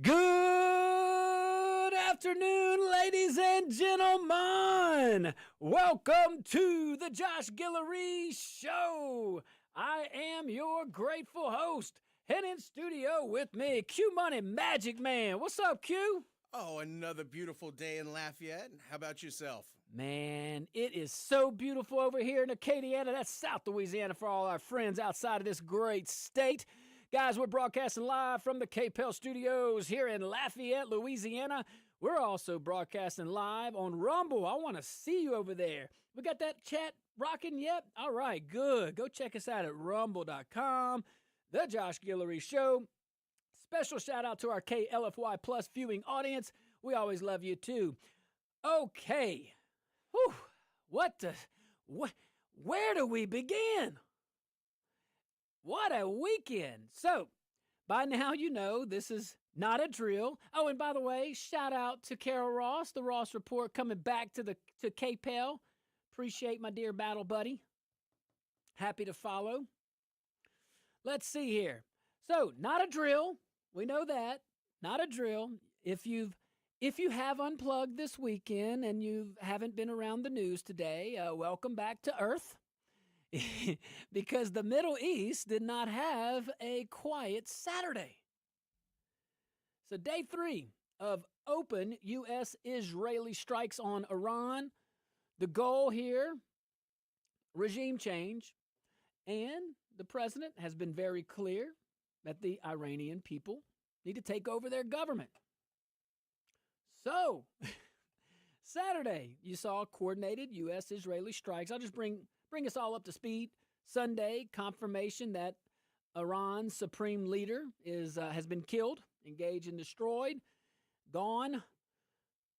Good afternoon, ladies and gentlemen. Welcome to the Josh Guillory Show. I am your grateful host. And in studio with me, Q Money Magic Man. What's up, Q? Oh, another beautiful day in Lafayette. How about yourself? Man, it is so beautiful over here in Acadiana. That's South Louisiana for all our friends outside of this great state. Guys, we're broadcasting live from the KPEL studios here in Lafayette, Louisiana. We're also broadcasting live on Rumble. I want to see you over there. We got that chat rocking yet? All right, good. Go check us out at rumble.com. The Josh Guillory Show. Special shout out to our KLFY Plus viewing audience. We always love you too. Okay. Whew. Where do we begin? What a weekend. So, by now you know this is not a drill. Oh, and by the way, shout out to Carol Ross, the Ross Report coming back to KPEL. Appreciate my dear battle buddy. Happy to follow. Let's see here. So, not a drill. We know that. Not a drill. If you have unplugged this weekend and you haven't been around the news today, welcome back to Earth. Because the Middle East did not have a quiet Saturday. So day 3 of open U.S.-Israeli strikes on Iran. The goal here, regime change. And the president has been very clear that the Iranian people need to take over their government. So, Saturday, you saw coordinated U.S.-Israeli strikes. I'll just bring us all up to speed. Sunday, confirmation that Iran's supreme leader has been killed, engaged and destroyed, gone.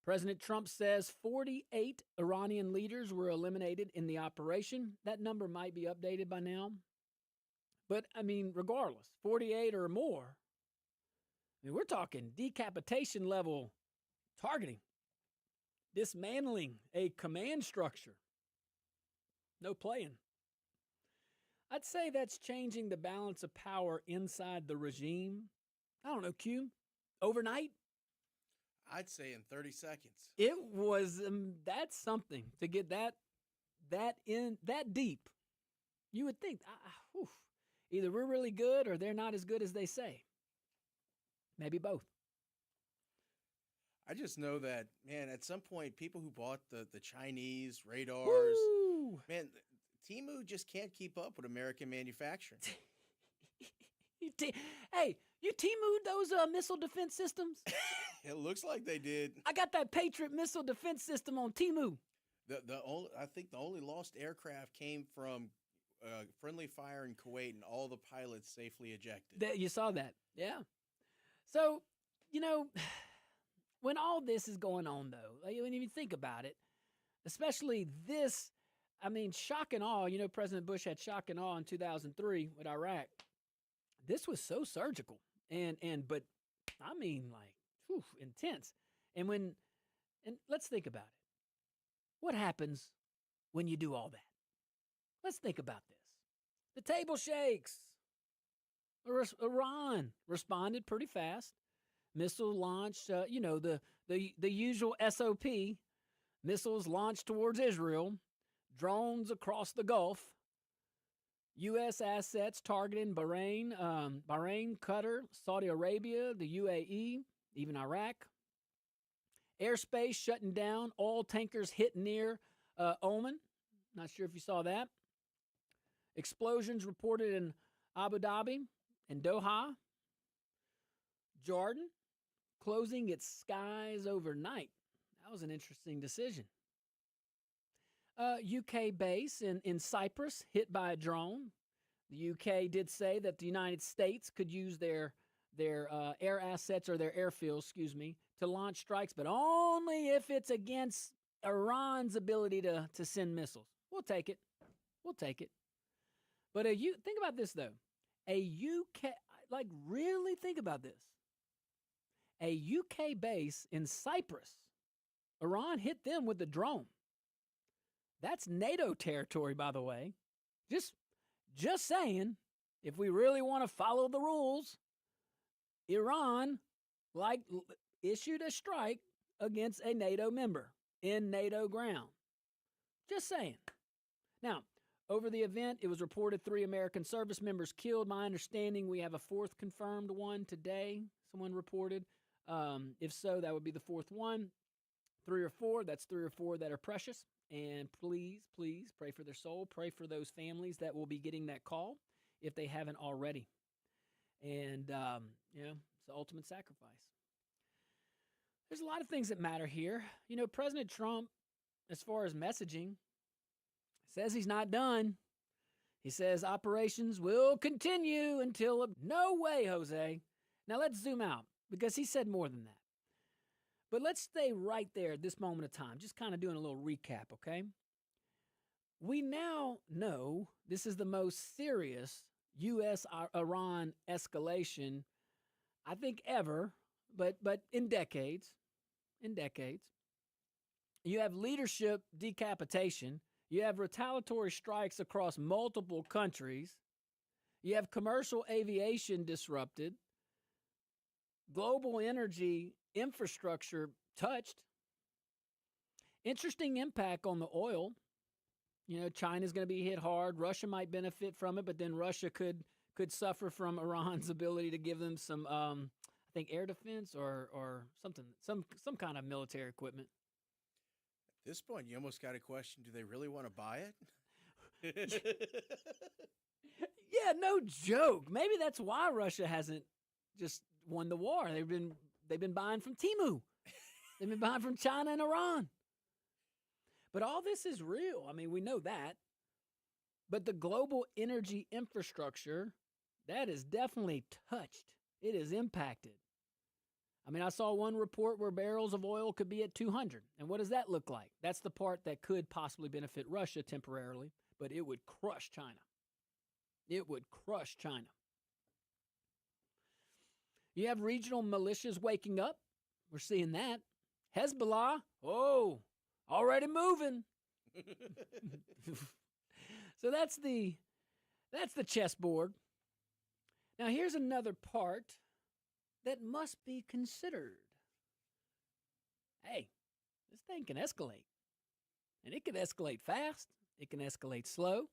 President Trump says 48 Iranian leaders were eliminated in the operation. That number might be updated by now. But, I mean, regardless, 48 or more, I mean, we're talking decapitation level targeting, dismantling a command structure. No playing. I'd say that's changing the balance of power inside the regime. I don't know, Q, overnight? I'd say in 30 seconds. It was, that's something to get that deep. You would think, either we're really good or they're not as good as they say. Maybe both. I just know that, man, at some point, people who bought the Chinese radars, Woo! man, Temu just can't keep up with American manufacturing. Hey, you Temu'd those missile defense systems? It looks like they did. I got that Patriot missile defense system on Temu. I think the only lost aircraft came from friendly fire in Kuwait, and all the pilots safely ejected. You saw that, yeah. So, you know, when all this is going on, though, when you think about it, especially this, I mean, shock and awe. You know, President Bush had shock and awe in 2003 with Iraq. This was so surgical, but I mean, like, intense. And let's think about it. What happens when you do all that? Let's think about this. The table shakes. Iran responded pretty fast. Missile launched, the usual SOP. Missiles launched towards Israel. Drones across the Gulf. U.S. assets targeting Bahrain, Qatar, Saudi Arabia, the UAE, even Iraq. Airspace shutting down. Oil tankers hit near Oman. Not sure if you saw that. Explosions reported in Abu Dhabi and Doha. Jordan closing its skies overnight. That was an interesting decision. UK base in Cyprus hit by a drone. The UK did say that the United States could use their air assets or their airfields, to launch strikes, but only if it's against Iran's ability to send missiles. We'll take it. But think about this, though. A UK, really think about this. A UK base in Cyprus, Iran hit them with the drone. That's NATO territory, by the way. Just saying, if we really want to follow the rules, Iran like issued a strike against a NATO member in NATO ground. Just saying. Now, over the event, it was reported 3 American service members killed. My understanding, we have a 4th confirmed one today, someone reported. If so, that would be the 4th one. 3 or 4, that's 3 or 4 that are precious. And please, please pray for their soul. Pray for those families that will be getting that call if they haven't already. And, it's the ultimate sacrifice. There's a lot of things that matter here. President Trump, as far as messaging, says he's not done. He says operations will continue until no way, Jose. Now let's zoom out because he said more than that. But let's stay right there at this moment of time, just kind of doing a little recap, okay? We now know this is the most serious U.S.-Iran escalation, I think, ever, but in decades. You have leadership decapitation. You have retaliatory strikes across multiple countries. You have commercial aviation disrupted. Global energy infrastructure touched. Interesting impact on the oil. China's going to be hit hard. Russia might benefit from it, but then Russia could suffer from Iran's ability to give them some, I think, air defense or something, some kind of military equipment. At this point, you almost got to question: do they really want to buy it? Yeah, no joke. Maybe that's why Russia hasn't just won the war. They've been buying from Temu. They've been buying from China and Iran. But all this is real. I mean, we know that. But the global energy infrastructure, that is definitely touched. It is impacted. I mean, I saw one report where barrels of oil could be at 200. And what does that look like? That's the part that could possibly benefit Russia temporarily, but it would crush China. It would crush China. You have regional militias waking up. We're seeing that. Hezbollah, already moving. So that's the chessboard. Now here's another part that must be considered. Hey, this thing can escalate. And it can escalate fast. It can escalate slow.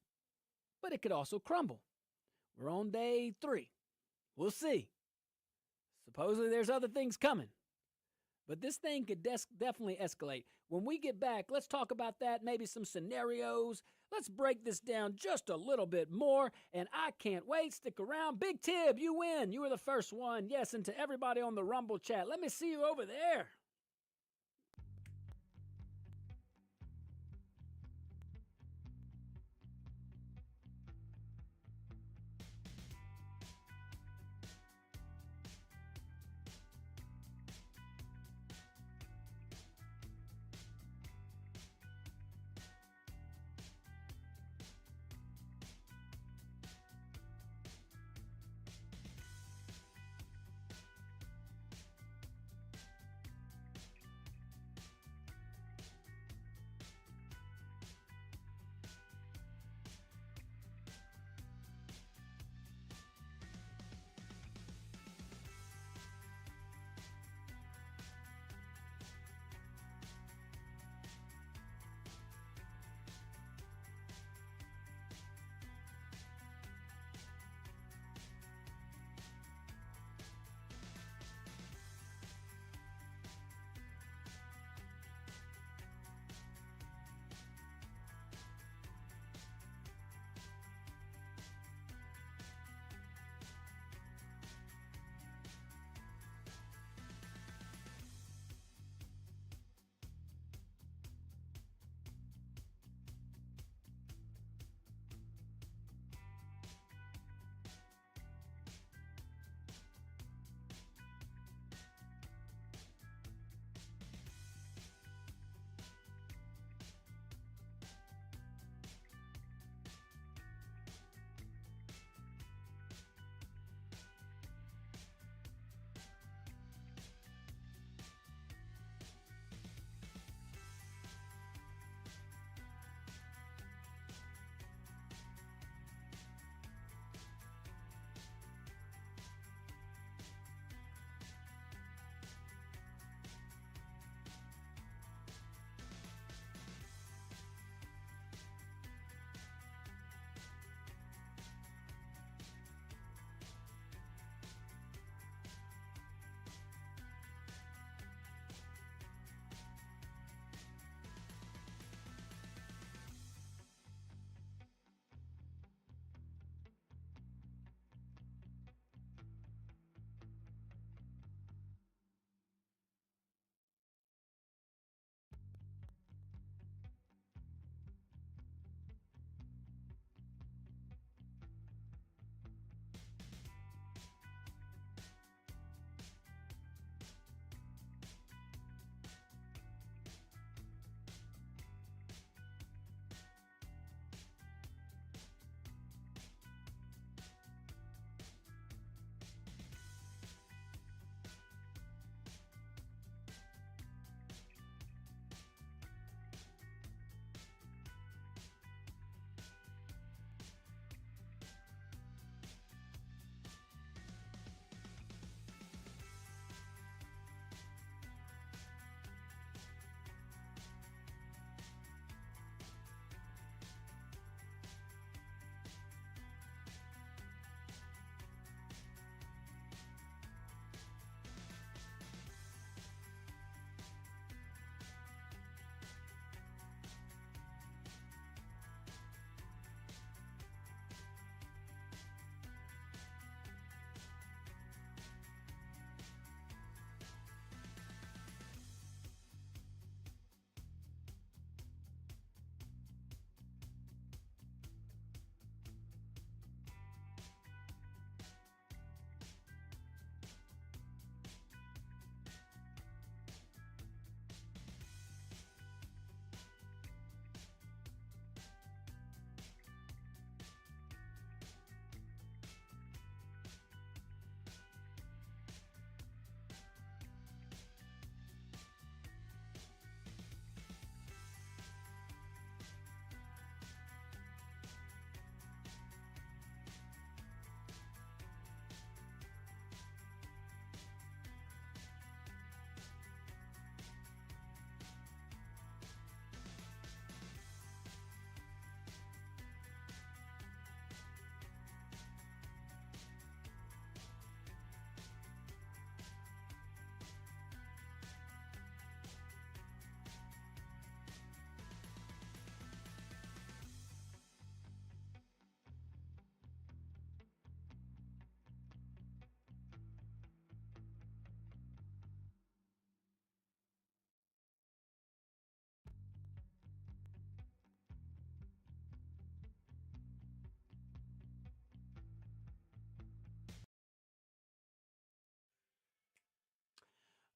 But it could also crumble. We're on day 3. We'll see. Supposedly there's other things coming. But this thing could definitely escalate. When we get back, let's talk about that, maybe some scenarios. Let's break this down just a little bit more, and I can't wait. Stick around. Big Tib, you win. You were the first one. Yes, and to everybody on the Rumble chat, let me see you over there.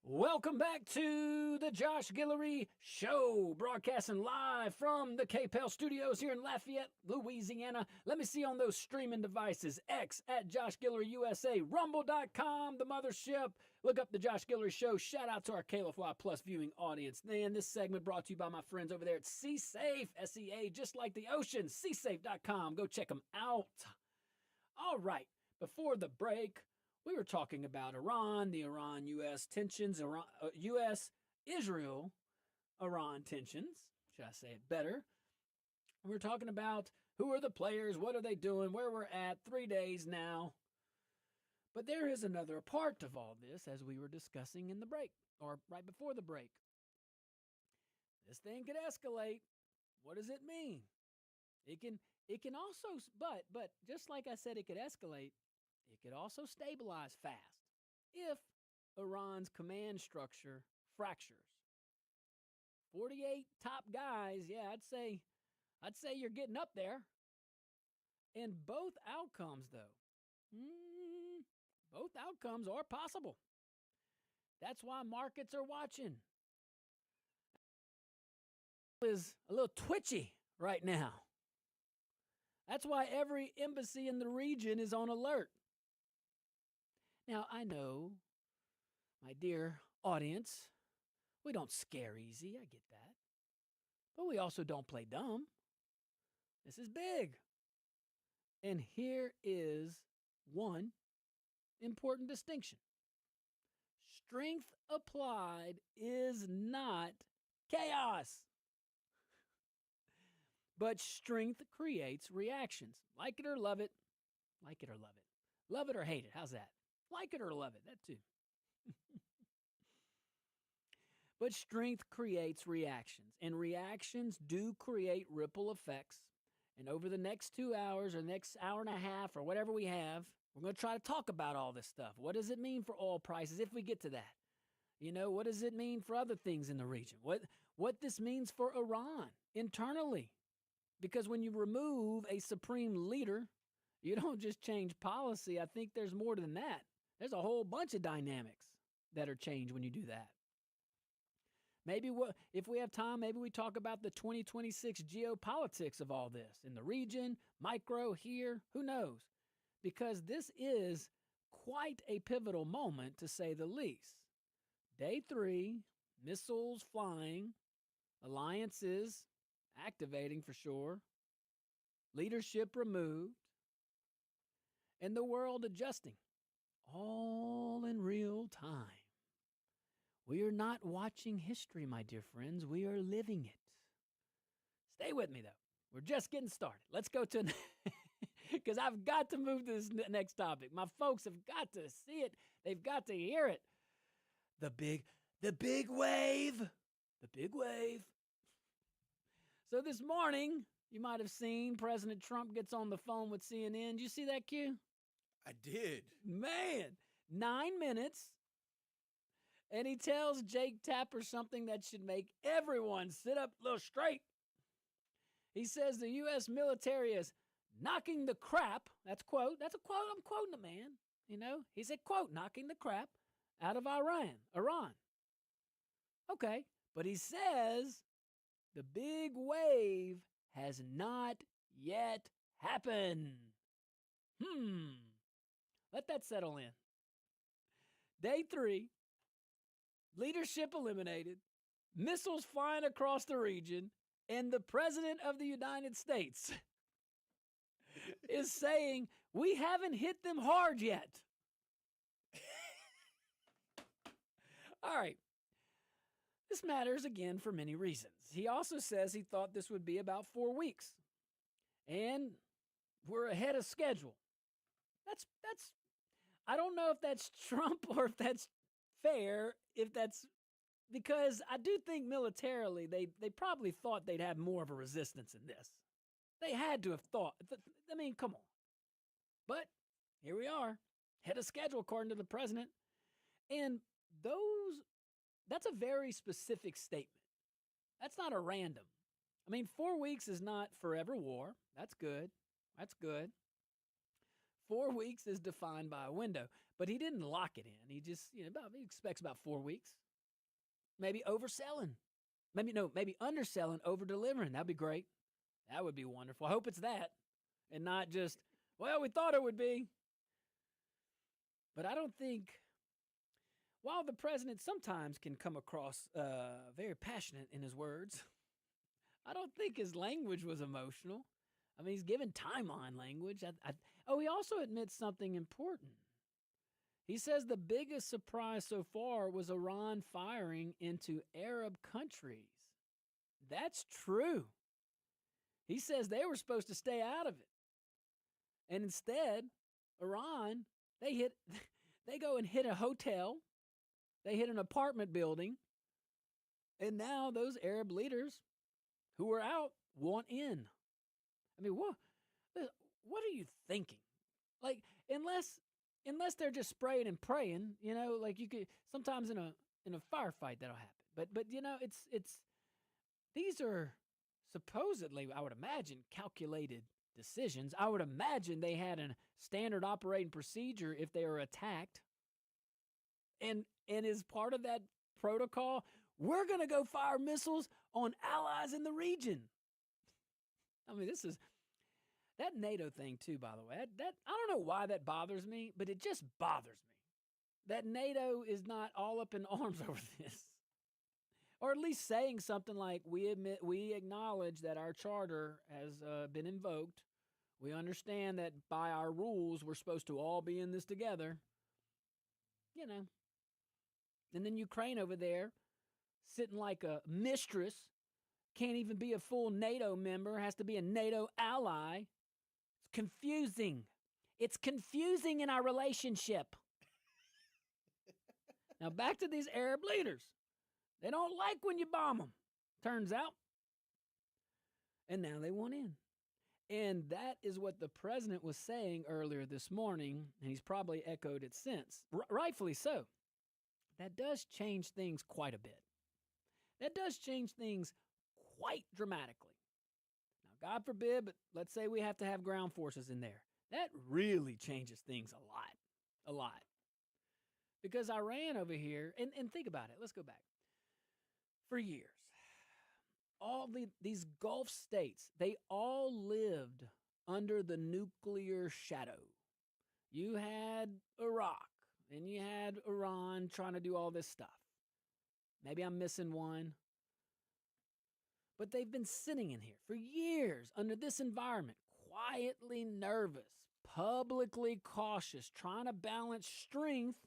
Welcome back to the Josh Guillory Show, broadcasting live from the KPEL studios here in Lafayette, Louisiana. Let me see on those streaming devices, X at Josh Guillory USA, rumble.com, the mothership. Look up the Josh Guillory Show. Shout out to our KLFY Plus viewing audience. Man, this segment brought to you by my friends over there at SeaSafe, S-E-A, just like the ocean, seasafe.com. Go check them out. All right, before the break, we were talking about Iran, the Iran-U.S. tensions, U.S.-Israel-Iran tensions. Should I say it better? We were talking about who are the players, what are they doing, where we're at, 3 days now. But there is another part of all this, as we were discussing in the break, or right before the break. This thing could escalate. What does it mean? It can also, but just like I said, it could escalate. It could also stabilize fast if Iran's command structure fractures. 48 top guys, yeah, I'd say you're getting up there. And both outcomes, though, both outcomes are possible. That's why markets are watching. Is a little twitchy right now. That's why every embassy in the region is on alert. Now, I know, my dear audience, we don't scare easy. I get that. But we also don't play dumb. This is big. And here is one important distinction. Strength applied is not chaos. But strength creates reactions. Like it or love it. Like it or love it. Love it or hate it. How's that? Like it or love it. That too. But strength creates reactions. And reactions do create ripple effects. And over the next 2 hours or next hour and a half or whatever we have, we're going to try to talk about all this stuff. What does it mean for oil prices if we get to that? You know, what does it mean for other things in the region? What this means for Iran internally? Because when you remove a supreme leader, you don't just change policy. I think there's more than that. There's a whole bunch of dynamics that are changed when you do that. Maybe if we have time, maybe we talk about the 2026 geopolitics of all this in the region, micro here, who knows? Because this is quite a pivotal moment, to say the least. Day 3, missiles flying, alliances activating for sure, leadership removed, and the world adjusting, all in real time. We are not watching history, my dear friends. We are living it. Stay with me, though. We're just getting started. Let's go to, because I've got to move to this next topic. My folks have got to see it. They've got to hear it. The big wave. The big wave. So this morning, you might have seen President Trump gets on the phone with CNN. Did you see that, Q? I did. Man, 9 minutes. And he tells Jake Tapper something that should make everyone sit up a little straight. He says the U.S. military is knocking the crap. That's a quote. I'm quoting the man. You know, he said, quote, knocking the crap out of Iran. Okay. But he says the big wave has not yet happened. Let that settle in. Day 3, leadership eliminated, missiles flying across the region, and the President of the United States is saying, we haven't hit them hard yet. All right. This matters again for many reasons. He also says he thought this would be about 4 weeks. And we're ahead of schedule. That's I don't know if that's Trump or if that's fair, if that's because I do think militarily they probably thought they'd have more of a resistance in this. They had to have thought. I mean, come on. But here we are, ahead of schedule according to the president. And that's a very specific statement. That's not a random. I mean, 4 weeks is not forever war. That's good. 4 weeks is defined by a window, but he didn't lock it in. He just, he expects about 4 weeks. Maybe overselling. Maybe underselling, over delivering. That'd be great. That would be wonderful. I hope it's that and not just, well, we thought it would be. But I don't think, while the president sometimes can come across very passionate in his words, I don't think his language was emotional. I mean, he's given timeline language. He also admits something important. He says the biggest surprise so far was Iran firing into Arab countries. That's true. He says they were supposed to stay out of it. And instead, Iran, they go and hit a hotel. They hit an apartment building. And now those Arab leaders who were out want in. I mean, what are you thinking? Like, unless they're just spraying and praying, like you could sometimes in a firefight that'll happen. But it's these are supposedly, I would imagine, calculated decisions. I would imagine they had a standard operating procedure if they were attacked. And as part of that protocol, we're going to go fire missiles on allies in the region. I mean, this is that NATO thing too, by the way. That I don't know why that bothers me, but it just bothers me. That NATO is not all up in arms over this. Or at least saying something like, we acknowledge that our charter has been invoked. We understand that by our rules, we're supposed to all be in this together. And then Ukraine over there, sitting like a mistress, can't even be a full NATO member, has to be a NATO ally. It's confusing. It's confusing in our relationship. Now back to these Arab leaders. They don't like when you bomb them, turns out. And now they want in. And that is what the president was saying earlier this morning, and he's probably echoed it since. Rightfully so. That does change things quite a bit. That does change things quite dramatically. Now, God forbid, but let's say we have to have ground forces in there. That really changes things a lot. Because Iran over here, and think about it, let's go back. For years, all these Gulf states, they all lived under the nuclear shadow. You had Iraq, and you had Iran trying to do all this stuff. Maybe I'm missing one. But they've been sitting in here for years under this environment, quietly nervous, publicly cautious, trying to balance strength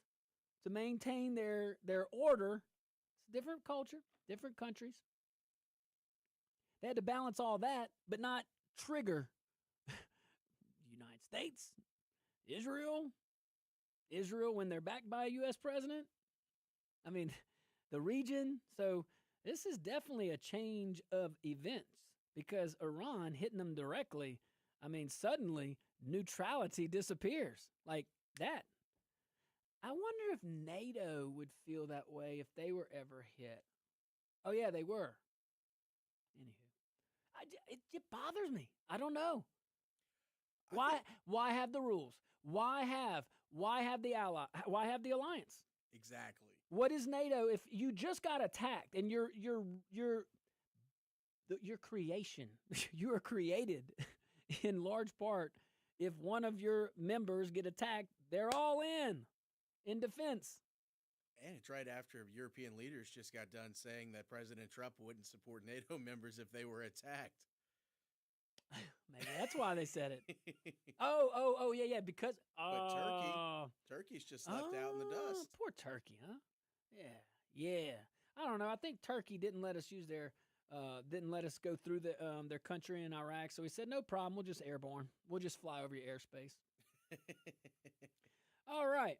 to maintain their order. It's a different culture, different countries. They had to balance all that, but not trigger the United States, Israel when they're backed by a U.S. president. I mean, the region. So this is definitely a change of events because Iran hitting them directly, I mean, suddenly neutrality disappears like that. I wonder if NATO would feel that way if they were ever hit. Oh, yeah, they were. Anywho, it bothers me. I don't know. Why have the rules? Why have the Why have the alliance? Exactly. What is NATO if you just got attacked and your creation, you are created in large part. If one of your members get attacked, they're all in defense. And it's right after European leaders just got done saying that President Trump wouldn't support NATO members if they were attacked. Maybe that's why they said it. Oh, yeah, because but Turkey's just left out in the dust. Poor Turkey, huh? Yeah. I don't know. I think Turkey didn't let us go through their country in Iraq. So he said, no problem. We'll just airborne. We'll just fly over your airspace. All right.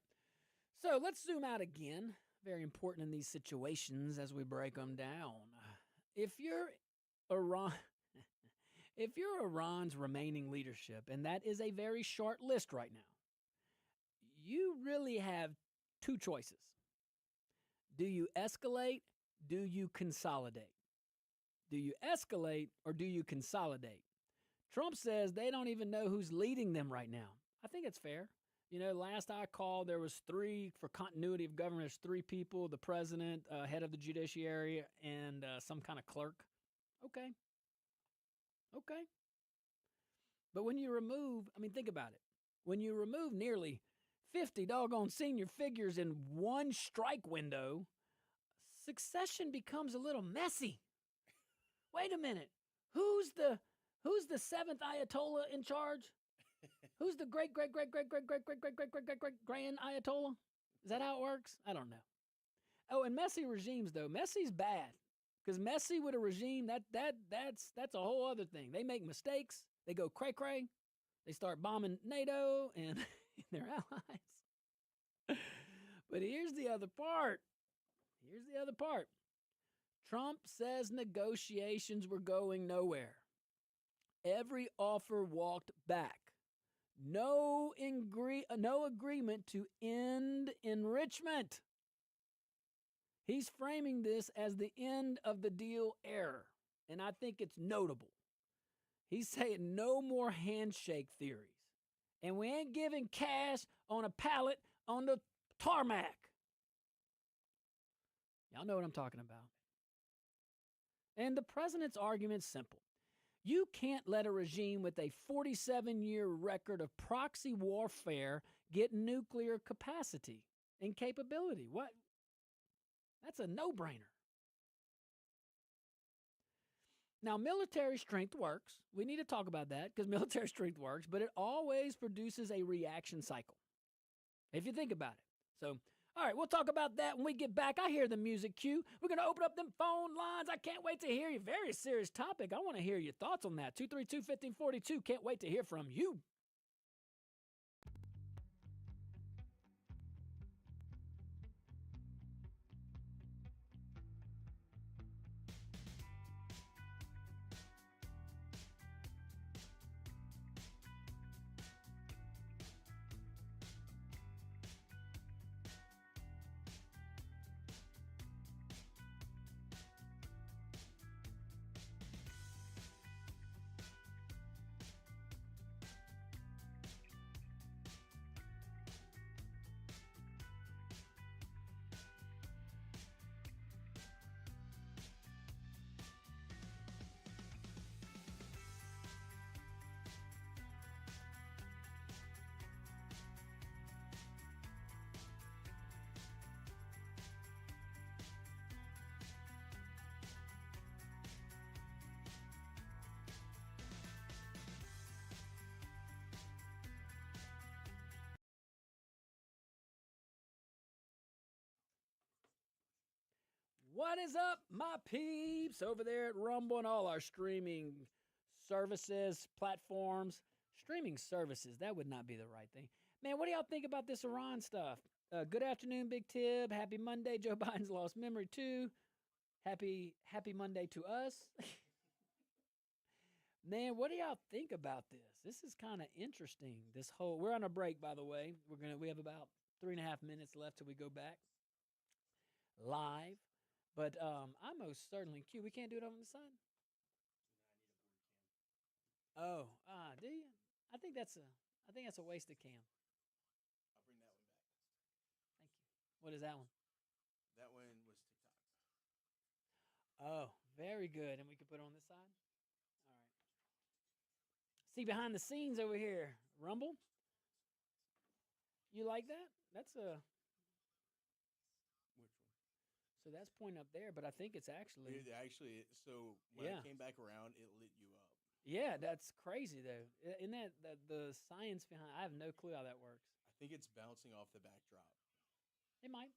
So let's zoom out again. Very important in these situations as we break them down. If you're Iran's remaining leadership, and that is a very short list right now, you really have two choices. Do you escalate? Do you consolidate? Do you escalate or do you consolidate? Trump says they don't even know who's leading them right now. I think it's fair. Last I called, there was three, for continuity of government, there's three people: the president, head of the judiciary, and some kind of clerk. Okay. Okay. But when you remove, think about it. When you remove nearly 50 doggone senior figures in one strike window, succession becomes a little messy. Wait a minute. Who's the seventh Ayatollah in charge? Who's the great grand Ayatollah? Is that how it works? I don't know. Oh, and messy regimes though. Messy's bad. Because messy with a regime, that's a whole other thing. They make mistakes. They go cray-cray. They start bombing NATO and their allies. But here's the other part. Trump says negotiations were going nowhere. Every offer walked back. No agreement to end enrichment. He's framing this as the end of the deal era, and I think it's notable. He's saying no more handshake theories, and we ain't giving cash on a pallet on the tarmac. Y'all know what I'm talking about. And the president's argument's simple. You can't let a regime with a 47-year record of proxy warfare get nuclear capacity and capability. What? That's a no-brainer. Now, military strength works. We need to talk about that because military strength works, but it always produces a reaction cycle, if you think about it. So, all right, we'll talk about that when we get back. I hear the music cue. We're going to open up them phone lines. I can't wait to hear you. Very serious topic. I want to hear your thoughts on that. 232-1542. Can't wait to hear from you. What is up, my peeps, over there at Rumble and all our streaming services, platforms? Streaming services, that would not be the right thing. Man, what do y'all think about this Iran stuff? Good afternoon, Big Tib. Happy Monday. Joe Biden's lost memory, too. Happy Monday to us. Man, what do y'all think about this? This is kind of interesting. We're on a break, by the way. We have about 3.5 minutes left till we go back live. But I most certainly cue. We can't do it on the side. Oh, do you? I think that's a waste of cam. I'll bring that one back. Thank you. What is that one? That one was TikTok. Oh, very good. And we can put it on this side? All right. See behind the scenes over here. Rumble? You like that? That's a... Which one? So that's pointing up there, but I think it's actually... So when I came back around, it lit you up. Yeah, that's crazy, though. Isn't that the science behind... I have no clue how that works. I think it's bouncing off the backdrop. It might.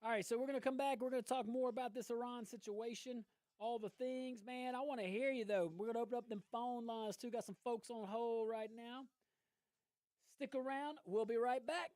All right, so we're going to come back. We're going to talk more about this Iran situation, all the things. Man, I want to hear you, though. We're going to open up them phone lines, too. Got some folks on hold right now. Stick around. We'll be right back.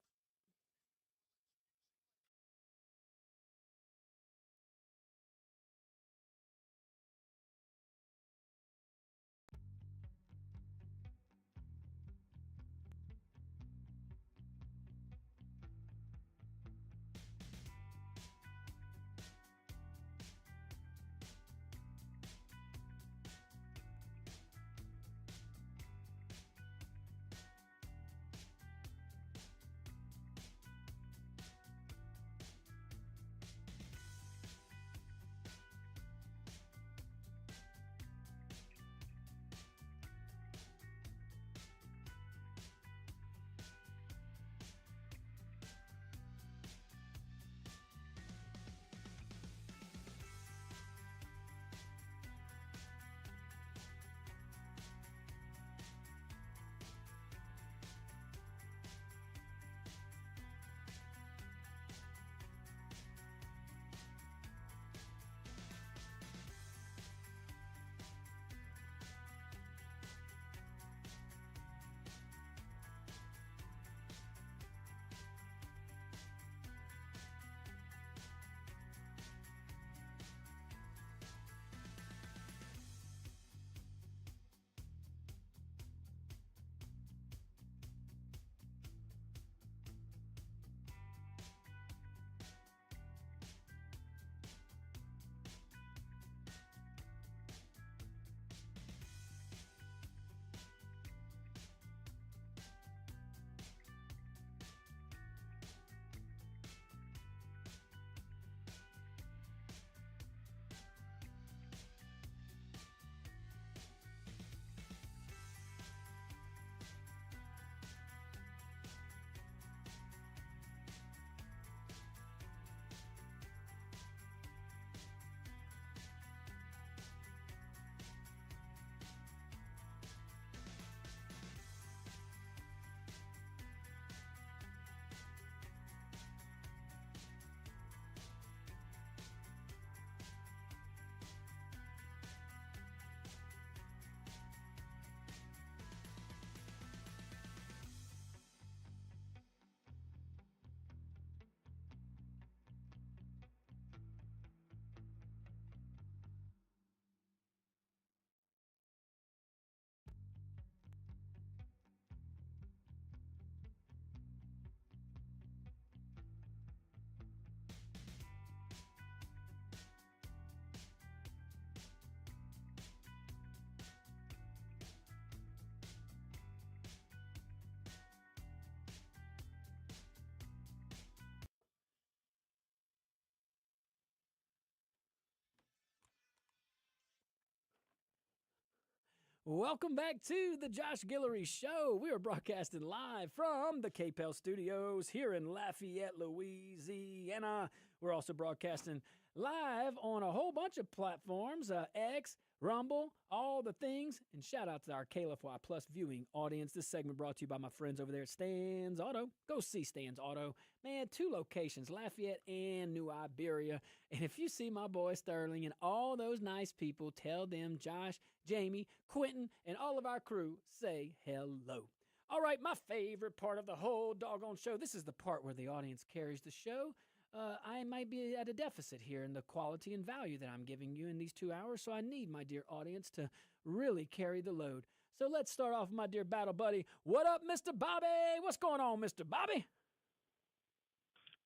Welcome back to the Josh Guillory Show. We are broadcasting live from the KPEL studios here in Lafayette, Louisiana. We're also broadcasting live on a whole bunch of platforms, X, Rumble, all the things. And shout out to our KLFY Plus viewing audience. This segment brought to you by my friends over there at Stan's Auto. Go see Stan's Auto. Man, 2 locations, Lafayette and New Iberia. And if you see my boy Sterling and all those nice people, tell them Josh, Jamie, Quentin, and all of our crew say hello. All right, my favorite part of the whole doggone show. This is the part where the audience carries the show. I might be at a deficit here in the quality and value that I'm giving you in these 2 hours, so I need my dear audience to really carry the load. So let's start off with my dear battle buddy. What up, Mr. Bobby? What's going on, Mr. Bobby?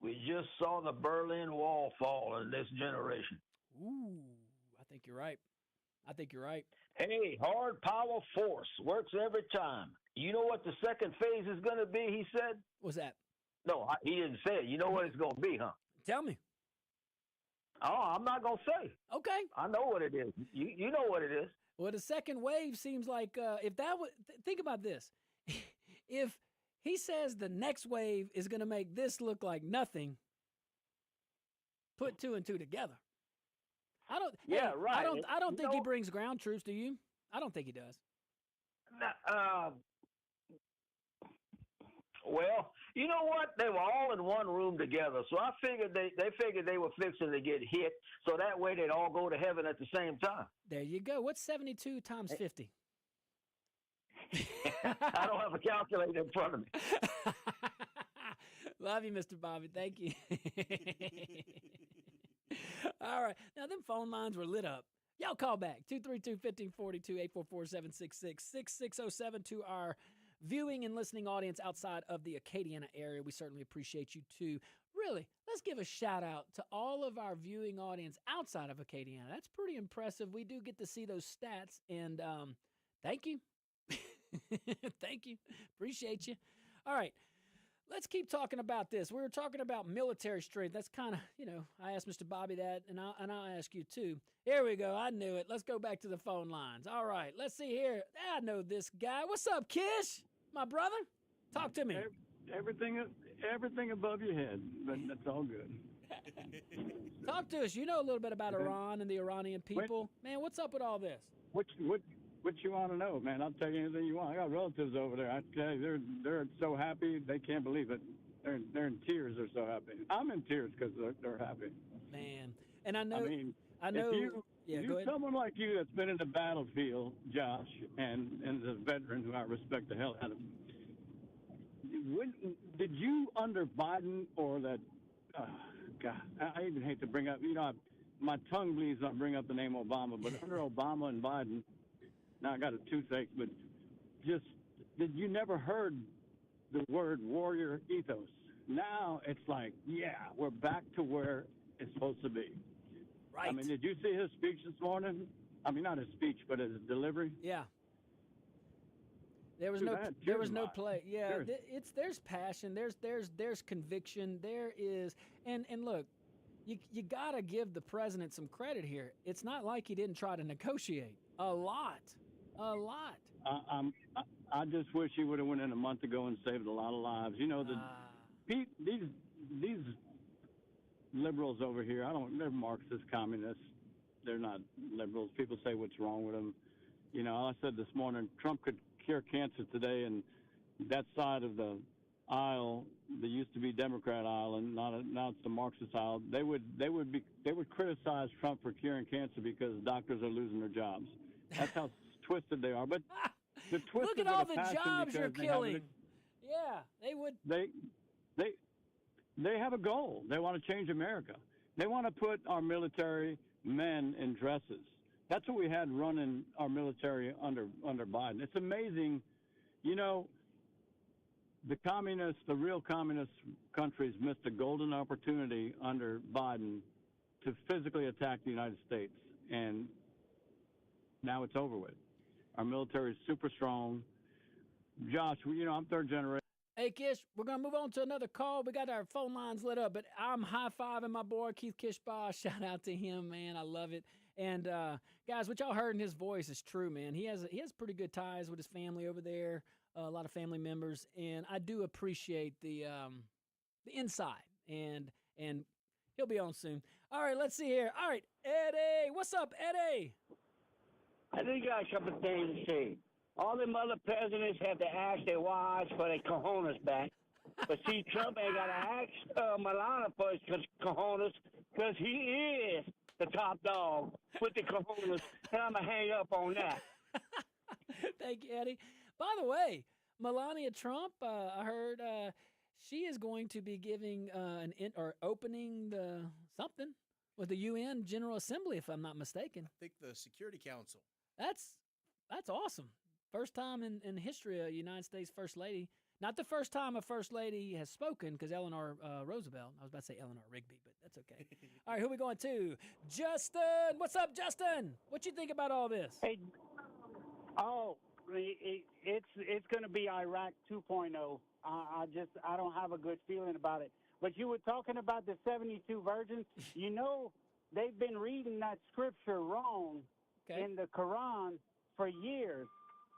We just saw the Berlin Wall fall in this generation. Ooh, I think you're right. Hey, hard power force works every time. You know what the second phase is going to be, he said? What's that? No, he didn't say it. You know what it's going to be, huh? Tell me. Oh, I'm not going to say. Okay. I know what it is. You know what it is. Well, the second wave seems like if that would think about this. If he says the next wave is going to make this look like nothing, put 2 and 2 together. Right. I don't think he brings ground troops, do you? I don't think he does. Well, you know what? They were all in one room together, so I figured they figured they were fixing to get hit, so that way they'd all go to heaven at the same time. There you go. What's 72 times 50? I don't have a calculator in front of me. Love you, Mr. Bobby. Thank you. All right. Now, them phone lines were lit up. Y'all call back. 232-1542, 844-766-6607 to our viewing and listening audience outside of the Acadiana area. We certainly appreciate you too. Really, let's give a shout out to all of our viewing audience outside of Acadiana. That's pretty impressive. We do get to see those stats, and thank you. Thank you. Appreciate you. All right. Let's keep talking about this. We were talking about military strength. That's kind of, I asked Mr. Bobby that, and I'll ask you too. Here we go. I knew it. Let's go back to the phone lines. All right. Let's see here. I know this guy. What's up, Kish? My brother? Talk to me. Everything above your head, but that's all good. Talk to us. You know a little bit about Iran and the Iranian people. Man, what's up with all this? What you want to know, man? I'll tell you anything you want. I got relatives over there. I tell you, they're so happy they can't believe it. They're in tears. They're so happy. I'm in tears because they're happy. Man, and I know. If go ahead. Someone like you that's been in the battlefield, Josh, and as a veteran who I respect the hell out of, did you under Biden or that? God, I even hate to bring up. My tongue bleeds when I bring up the name Obama, but under Obama and Biden. Now I got a toothache, but just did you never heard the word warrior ethos? Now it's like, yeah, we're back to where it's supposed to be. Right. I mean, did you see his speech this morning? I mean, not his speech, but his delivery. Yeah. There was no play. Yeah, there's passion. There's conviction. There is, and look, you gotta give the president some credit here. It's not like he didn't try to negotiate a lot. I just wish he would have went in a month ago and saved a lot of lives. These liberals over here, they're Marxist communists. They're not liberals. People say what's wrong with them. I said this morning, Trump could cure cancer today, and that side of the aisle, the used to be Democrat aisle, and now it's the Marxist aisle. They would criticize Trump for curing cancer because doctors are losing their jobs. That's how twisted they are. But they're twisted. Look at all the jobs you're killing. Yeah, they would. They have a goal. They want to change America. They want to put our military men in dresses. That's what we had running our military under Biden. It's amazing, the real communist countries missed a golden opportunity under Biden to physically attack the United States, and now it's over with. Our military is super strong. Josh, I'm third generation. Hey, Kish, we're going to move on to another call. We got our phone lines lit up, but I'm high-fiving my boy, Keith Kishbaugh. Shout out to him, man. I love it. And guys, what y'all heard in his voice is true, man. He has pretty good ties with his family over there, a lot of family members, and I do appreciate the inside. And he'll be on soon. All right, let's see here. All right, Eddie, what's up, Eddie? I think I got a couple of things to say. All them other presidents have to ask their wives for their cojones back. But see, Trump ain't got to ask Melania for his cojones because he is the top dog with the cojones. And I'm going to hang up on that. Thank you, Eddie. By the way, Melania Trump, I heard she is going to be giving opening something with the UN General Assembly, if I'm not mistaken. I think the Security Council. That's awesome. First time in history a United States First Lady. Not the first time a First Lady has spoken, because Eleanor Roosevelt. I was about to say Eleanor Rigby, but that's okay. All right, who are we going to? Justin! What's up, Justin? What you think about all this? Hey, it's going to be Iraq 2.0. I don't have a good feeling about it. But you were talking about the 72 virgins. You know, they've been reading that scripture wrong in the Quran for years.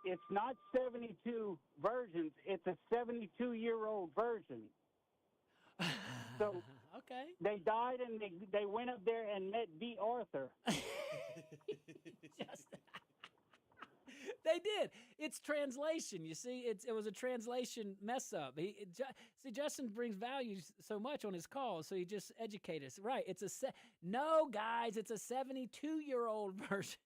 It's not 72 virgins. It's a 72-year-old virgin. So they died and they went up there and met B. Arthur. They did. It's translation. You see, it was a translation mess up. See, Justin brings value so much on his calls, so he just educates us. Right. No, guys, it's a 72-year-old version.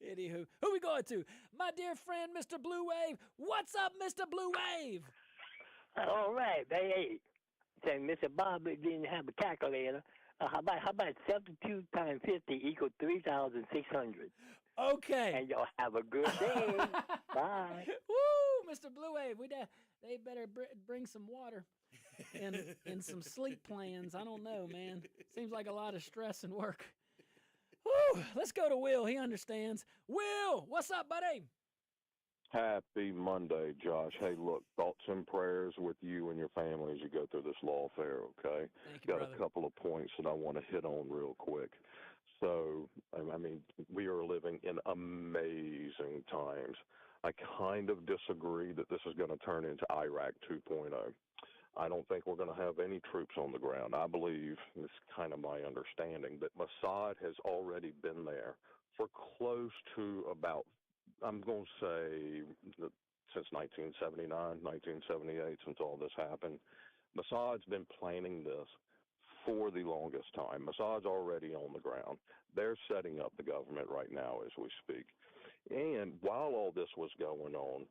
Anywho, who we going to? My dear friend, Mr. Blue Wave. What's up, Mr. Blue Wave? All right. Hey, say Mr. Bobby didn't have a calculator. How about 72 times 50 equals 3,600? Okay. And y'all have a good day. Bye. Woo, Mr. Blue Wave. They better bring some water and some sleep plans. I don't know, man. Seems like a lot of stress and work. Woo, let's go to Will. He understands. Will, what's up, buddy? Happy Monday, Josh. Hey, look, thoughts and prayers with you and your family as you go through this lawfare, okay? Thank you, Got brother. a couple of points that I want to hit on real quick. So, I mean, we are living in amazing times. I kind of disagree that this is going to turn into Iraq 2.0. I don't think we're going to have any troops on the ground. I believe, it's kind of my understanding, that Mossad has already been there for close to about, I'm going to say, since 1979, 1978, since all this happened. Mossad's been planning this for the longest time. Mossad's already on the ground. They're setting up the government right now as we speak. And while all this was going on,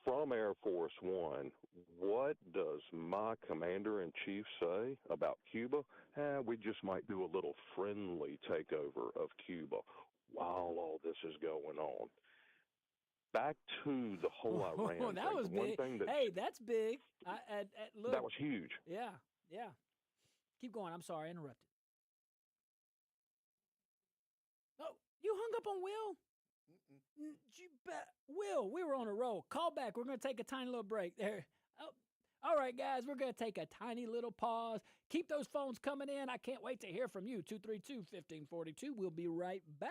from Air Force One, what does my commander-in-chief say about Cuba? We just might do a little friendly takeover of Cuba while all this is going on. Back to the whole Iran that thing. was One big. thing that, Hey, that's big. Look, that was huge. Yeah. Keep going. I'm sorry, I interrupted. Oh, you hung up on Will? You bet. Will, we were on a roll. Call back. We're going to take a tiny little break there. Oh, all right, guys, we're going to take a tiny little pause. Keep those phones coming in. I can't wait to hear from you. 232-1542. We'll be right back.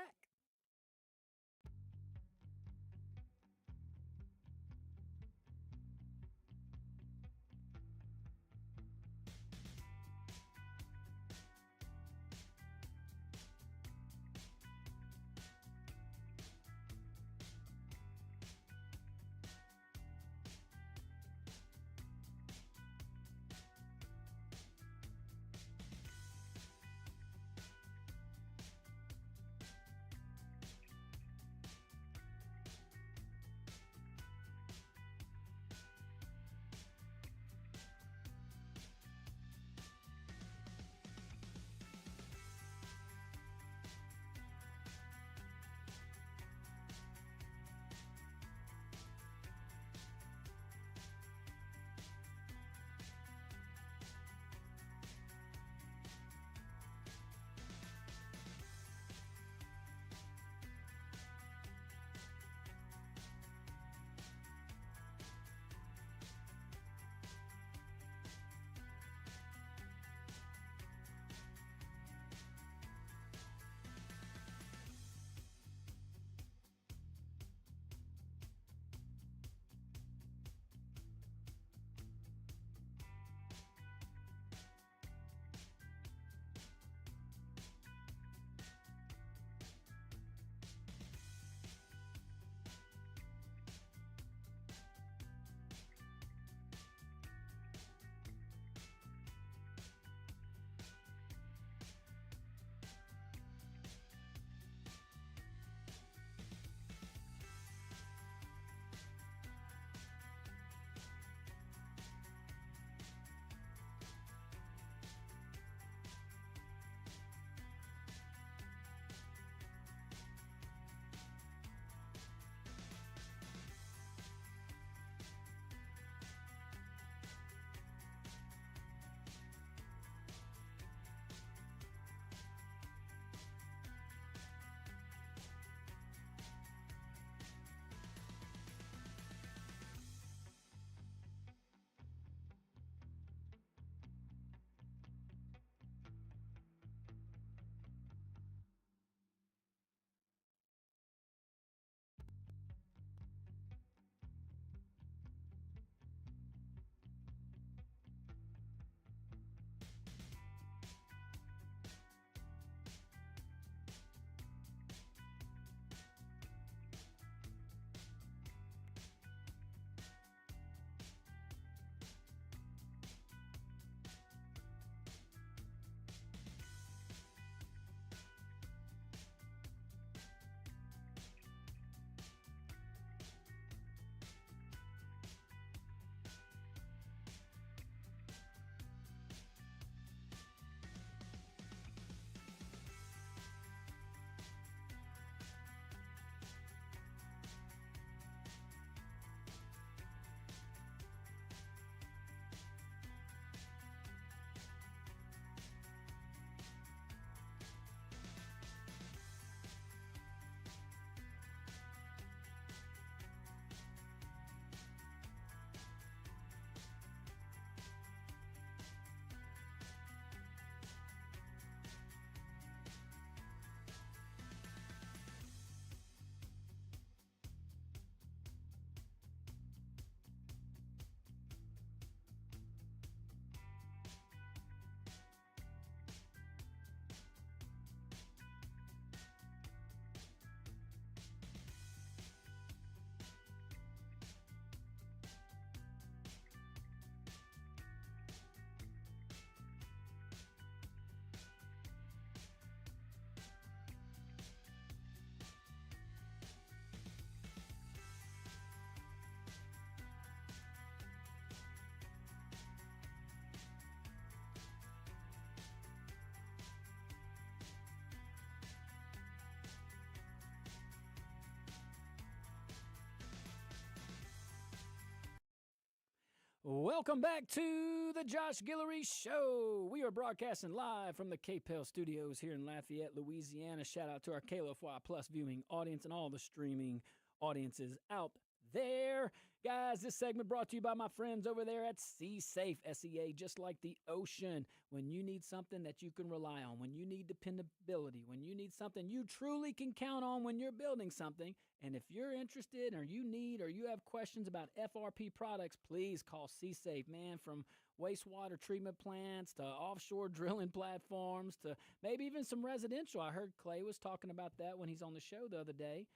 Welcome back to the Josh Guillory Show. We are broadcasting live from the KPEL studios here in Lafayette, Louisiana. Shout out to our KLFY Plus viewing audience and all the streaming audiences out there. Guys, this segment brought to you by my friends over there at Sea Safe, SEA, just like the ocean. When you need something that you can rely on, when you need dependability, when you need something you truly can count on when you're building something, and if you're interested or you need or you have questions about FRP products, please call Sea Safe, man, from wastewater treatment plants to offshore drilling platforms to maybe even some residential. I heard Clay was talking about that when he's on the show the other day.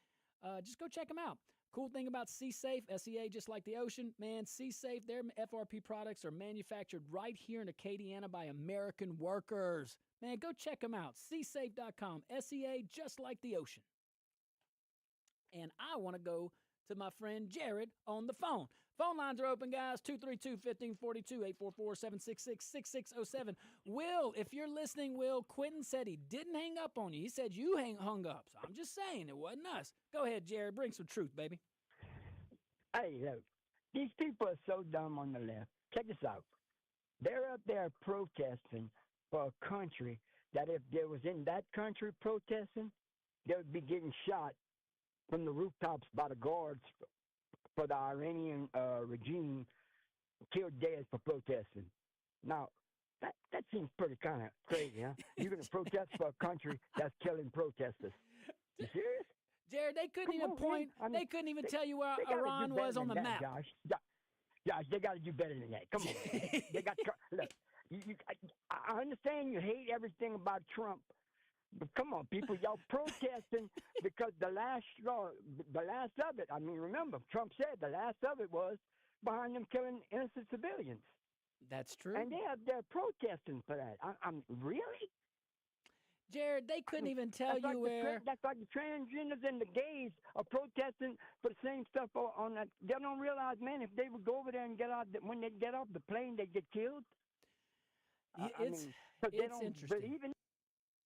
Just go check them out. Cool thing about Sea Safe, SEA, just like the ocean, man, Sea Safe, their FRP products are manufactured right here in Acadiana by American workers. Man, go check them out, seasafe.com, SEA, just like the ocean. And I want to go to my friend Jared on the phone. Phone lines are open, guys, 232-1542, 844-766-6607. Will, if you're listening, Will, Quentin said he didn't hang up on you. He said you hung up, so I'm just saying it wasn't us. Go ahead, Jared, bring some truth, baby. Hey, look, these people are so dumb on the left. Check this out. They're up there protesting for a country that if they was in that country protesting, they would be getting shot from the rooftops by the guards for the Iranian regime, killed dead for protesting. Now, that seems pretty kind of crazy, huh? You're going to protest for a country that's killing protesters. You serious? Jared, they couldn't even point. I mean, they couldn't even tell you where Iran was on the map. Josh, they got to do better than that. Come on, they got look. I understand you hate everything about Trump, but come on, people, y'all protesting because the last of it. I mean, remember, Trump said the last of it was behind them killing innocent civilians. That's true. And they're protesting for that. I'm really. Jared, they couldn't even tell you where. That's like the transgenders and the gays are protesting for the same stuff on that. They don't realize, man, if they would go over there and get out, when they get off the plane, they get killed. It's interesting.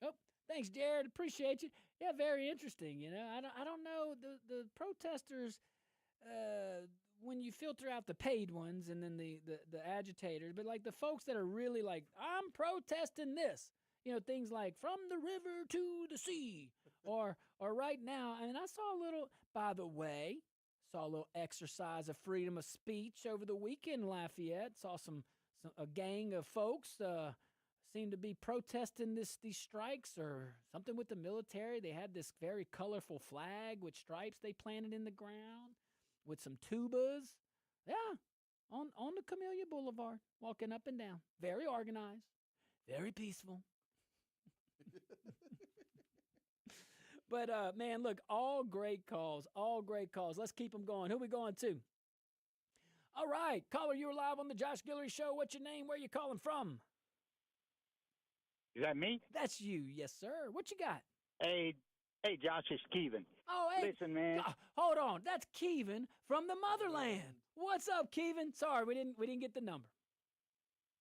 Oh, thanks, Jared. Appreciate you. Yeah, very interesting. You know, I don't know the protesters. When you filter out the paid ones and then the agitators, but like the folks that are really like, I'm protesting this. You know, things like from the river to the sea, or right now. I mean, I saw a little exercise of freedom of speech over the weekend in Lafayette. Saw a gang of folks seemed to be protesting these strikes or something with the military. They had this very colorful flag with stripes they planted in the ground with some tubas. Yeah, on the Camellia Boulevard, walking up and down. Very organized, very peaceful. But, man, look, all great calls. Let's keep them going. Who we going to? All right, caller, you're live on the Josh Guillory Show. What's your name? Where you calling from? Is that me? That's you, yes, sir. What you got? Hey, Josh, it's Keevan. Oh, hey. Listen, man. Hold on. That's Keevan from the motherland. What's up, Keevan? Sorry, we didn't get the number.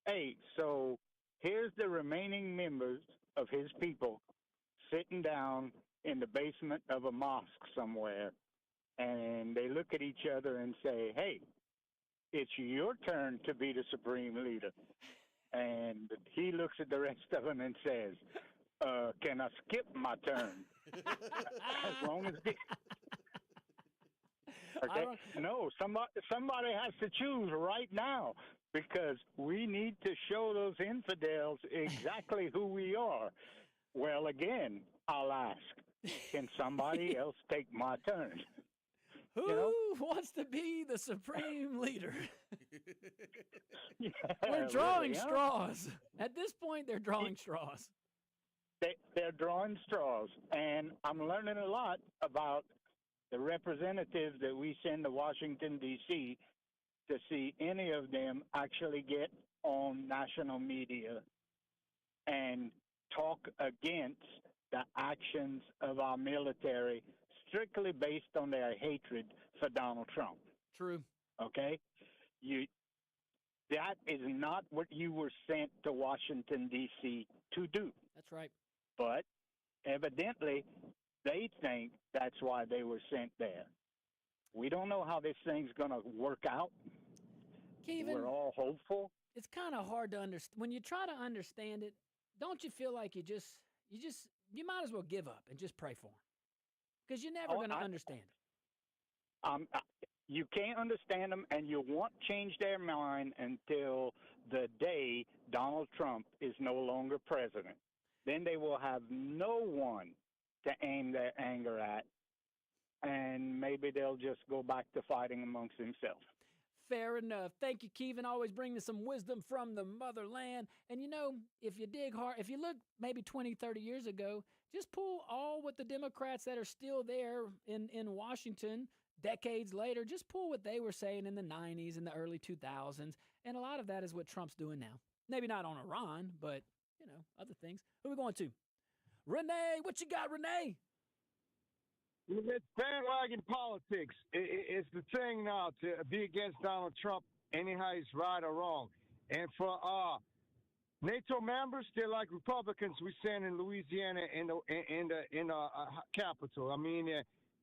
Hey, so here's the remaining members of his people sitting down in the basement of a mosque somewhere, and they look at each other and say, hey, it's your turn to be the supreme leader. And he looks at the rest of them and says, can I skip my turn? As long as okay. No, somebody has to choose right now, because we need to show those infidels exactly who we are. Well, again, I'll ask, can somebody else take my turn? Who wants to be the supreme leader? Yeah, we're drawing really, straws. At this point, they're drawing straws. They're drawing straws, and I'm learning a lot about the representatives that we send to Washington, D.C., to see any of them actually get on national media and talk against the actions of our military strictly based on their hatred for Donald Trump. True. Okay? That is not what you were sent to Washington, D.C. to do. That's right. But evidently, they think that's why they were sent there. We don't know how this thing's going to work out. Kevin, we're all hopeful. it's kind of hard to understand. When you try to understand it, don't you feel like you might as well give up and just pray for them because you're never going to understand it. You can't understand them, and you won't change their mind until the day Donald Trump is no longer president. Then they will have no one to aim their anger at, and maybe they'll just go back to fighting amongst themselves. Fair enough. Thank you, Kevin. Always bringing some wisdom from the motherland. And if you dig hard, if you look maybe 20, 30 years ago, just pull all what the Democrats that are still there in Washington decades later, just pull what they were saying in the 90s and the early 2000s. And a lot of that is what Trump's doing now. Maybe not on Iran, but, other things. Who are we going to? Renee, what you got, Renee? It's bandwagon politics. It's the thing now to be against Donald Trump, anyhow he's right or wrong. And for NATO members, they're like Republicans we send in Louisiana in the capital. I mean,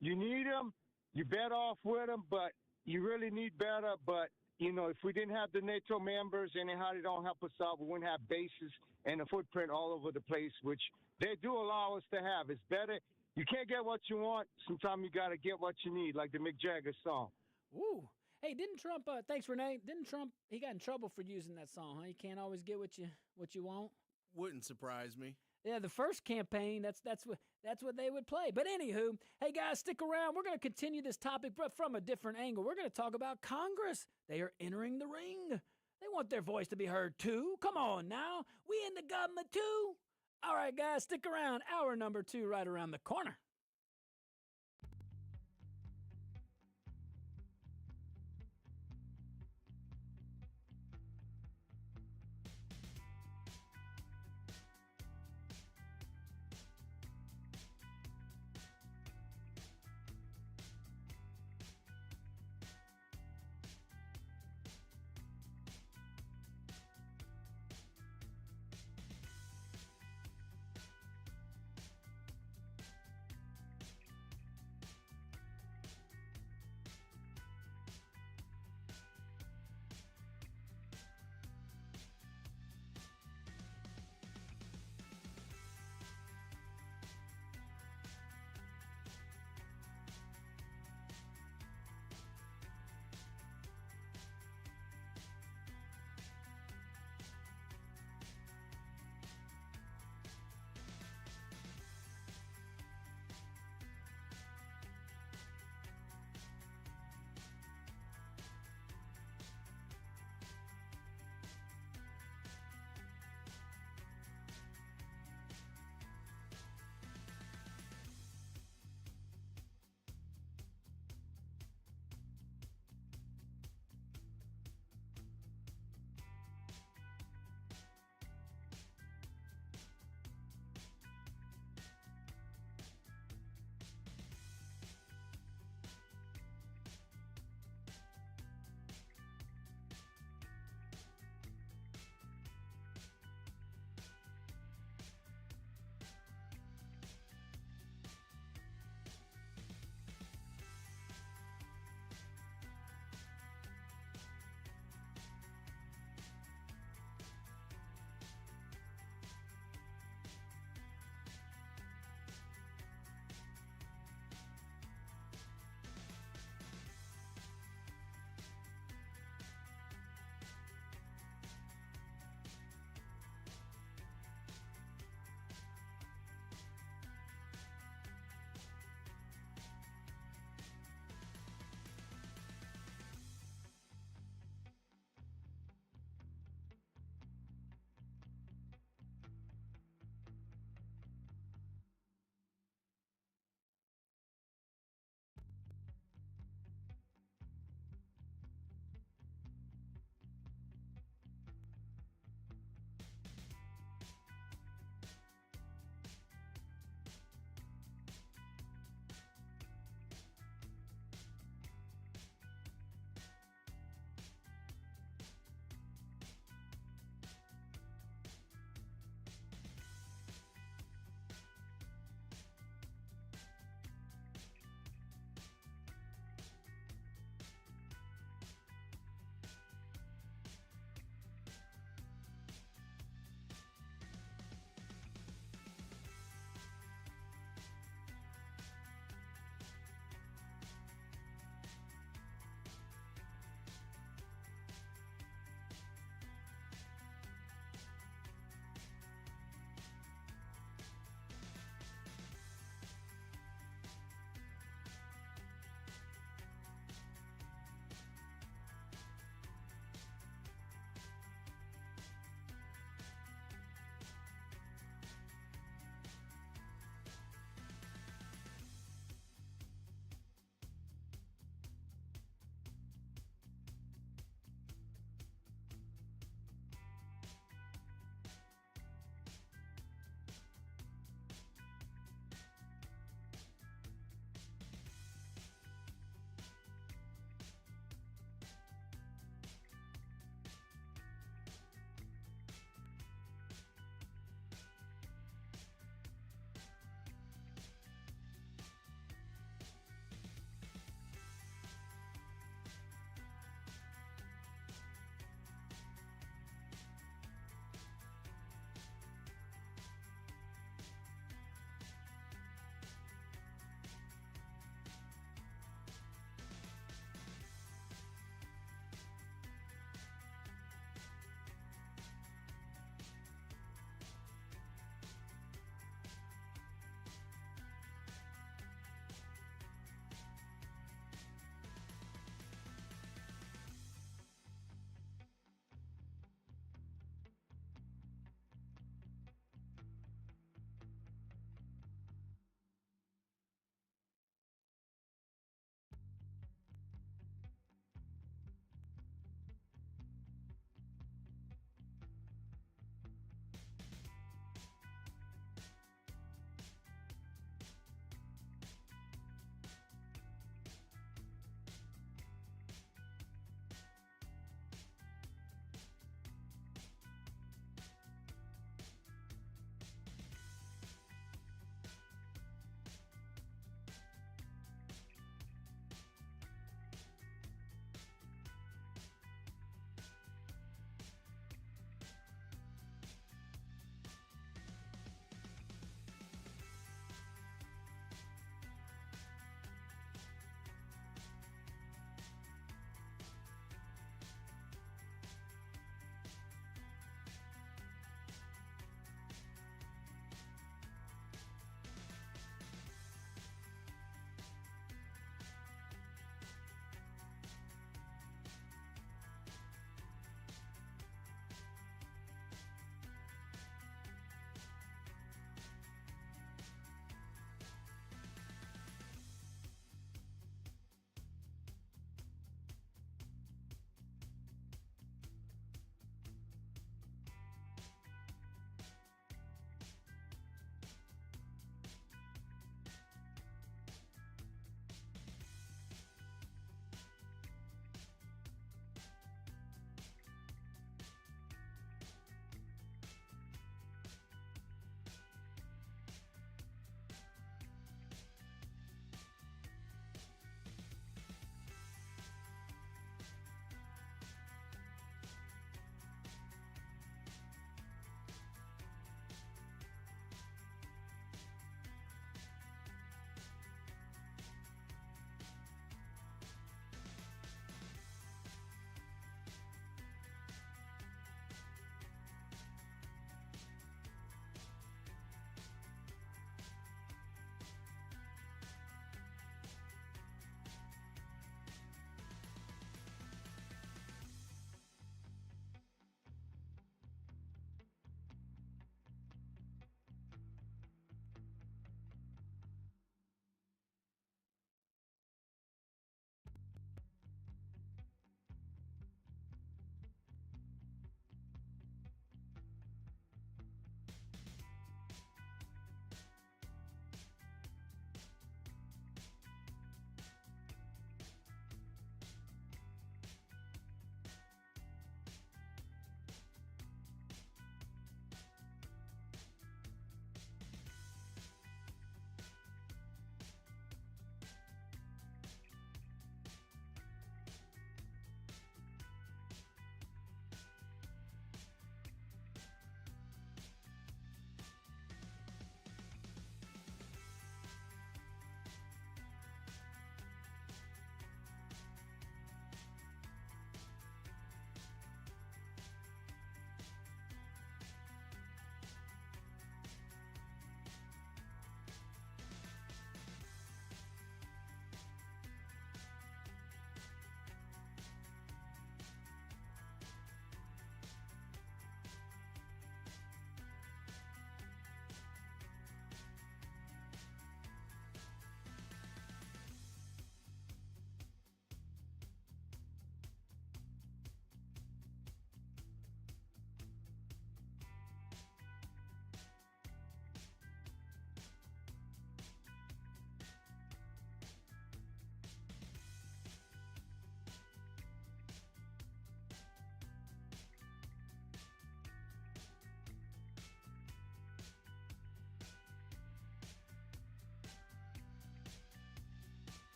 you need them. You're better off with them, but you really need better. But, if we didn't have the NATO members, anyhow they don't help us out, we wouldn't have bases and a footprint all over the place, which they do allow us to have. It's better. You can't get what you want. Sometimes you got to get what you need, like the Mick Jagger song. Ooh. Hey, didn't Trump, thanks, Renee. Didn't Trump, he got in trouble for using that song, huh? You can't always get what you want. Wouldn't surprise me. Yeah, the first campaign, that's what they would play. But anywho, hey guys, stick around. We're going to continue this topic, but from a different angle. We're going to talk about Congress. They are entering the ring. They want their voice to be heard too. Come on now. We in the government too. All right, guys, stick around. Hour number 2 right around the corner.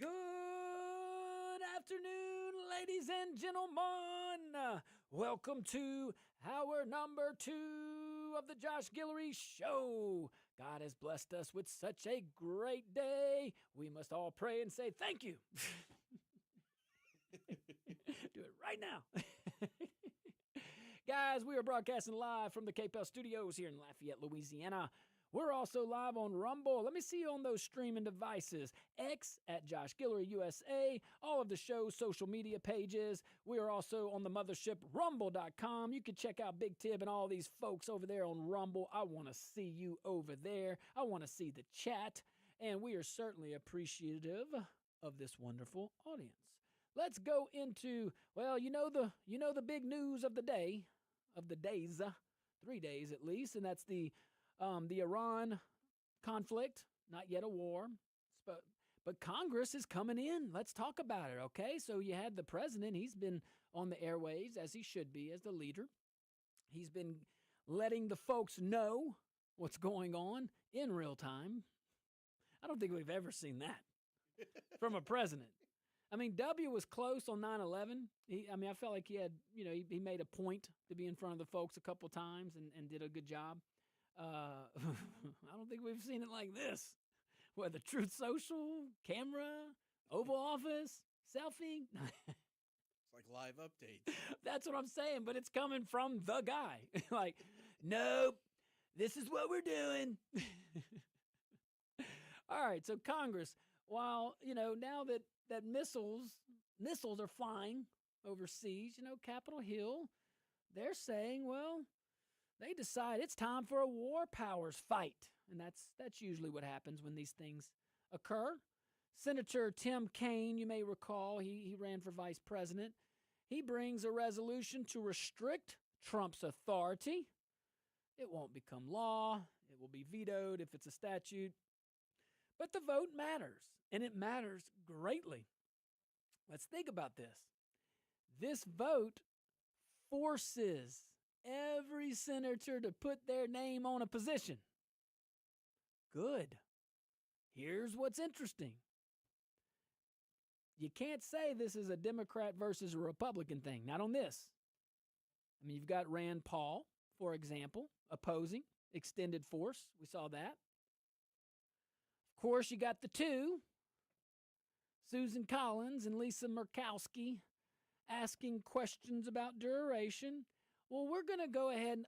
Good afternoon, ladies and gentlemen. Welcome to hour number 2 of the Josh Guillory Show. God has blessed us with such a great day. We must all pray and say thank you. Do it right now. Guys, we are broadcasting live from the KPEL studios here in Lafayette, Louisiana. We're also live on Rumble. Let me see you on those streaming devices. X at Josh Guillory USA, all of the show's social media pages. We are also on the mothership, rumble.com. You can check out Big Tib and all these folks over there on Rumble. I want to see you over there. I want to see the chat. And we are certainly appreciative of this wonderful audience. Let's go into, well, you know the big news of the day, of the days, 3 days at least, and that's the Iran conflict, not yet a war, but Congress is coming in. Let's talk about it, okay? So you had the president. He's been on the airwaves, as he should be, as the leader. He's been letting the folks know what's going on in real time. I don't think we've ever seen that from a president. I mean, W was close on 9/11. I felt like he had, he made a point to be in front of the folks a couple times and did a good job. I don't think we've seen it like this. Whether Truth Social, camera, Oval Office, selfie. It's like live updates. That's what I'm saying, but it's coming from the guy. Like, nope, this is what we're doing. All right, so Congress, while, now that missiles are flying overseas, Capitol Hill, they're saying, well, they decide it's time for a war powers fight. And that's usually what happens when these things occur. Senator Tim Kaine, you may recall, he ran for vice president. He brings a resolution to restrict Trump's authority. It won't become law. It will be vetoed if it's a statute. But the vote matters, and it matters greatly. Let's think about this. This vote forces every senator to put their name on a position. Good. Here's what's interesting. You can't say this is a Democrat versus a Republican thing. Not on this. I mean, you've got Rand Paul, for example, opposing extended force. We saw that. Of course, you got the two, Susan Collins and Lisa Murkowski, asking questions about duration. Well, we're going to go ahead and,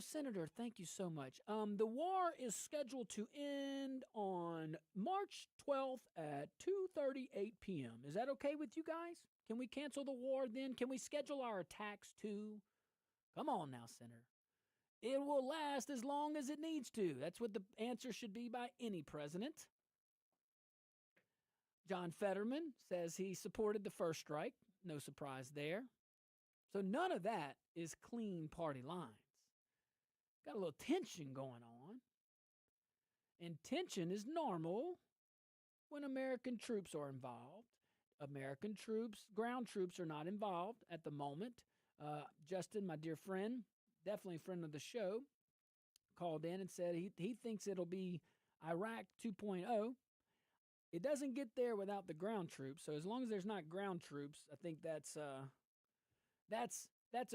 Senator, thank you so much. The war is scheduled to end on March 12th at 2:38 p.m. Is that okay with you guys? Can we cancel the war then? Can we schedule our attacks too? Come on now, Senator. It will last as long as it needs to. That's what the answer should be by any president. John Fetterman says he supported the first strike. No surprise there. So none of that is clean party lines. Got a little tension going on. And tension is normal when American troops are involved. American troops, ground troops are not involved at the moment. Justin, my dear friend, definitely a friend of the show, called in and said he thinks it'll be Iraq 2.0. It doesn't get there without the ground troops. So as long as there's not ground troops, I think that's a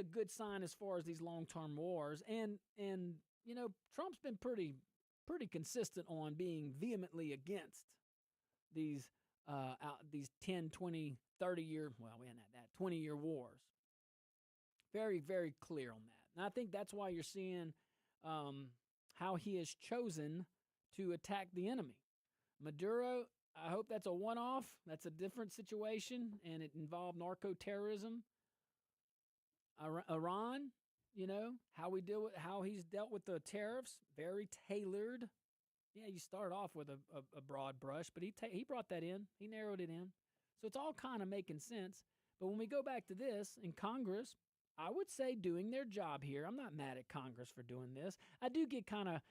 good sign as far as these long-term wars. And Trump's been pretty consistent on being vehemently against these 10, 20, 30-year, well, we hadn't had that, 20-year wars. Very, very clear on that. And I think that's why you're seeing how he has chosen to attack the enemy. Maduro, I hope that's a one-off. That's a different situation, and it involved narco-terrorism. Iran, how he's dealt with the tariffs, very tailored. Yeah, you start off with a broad brush, but he brought that in. He narrowed it in. So it's all kind of making sense. But when we go back to this, in Congress, I would say doing their job here. I'm not mad at Congress for doing this. I do get kind of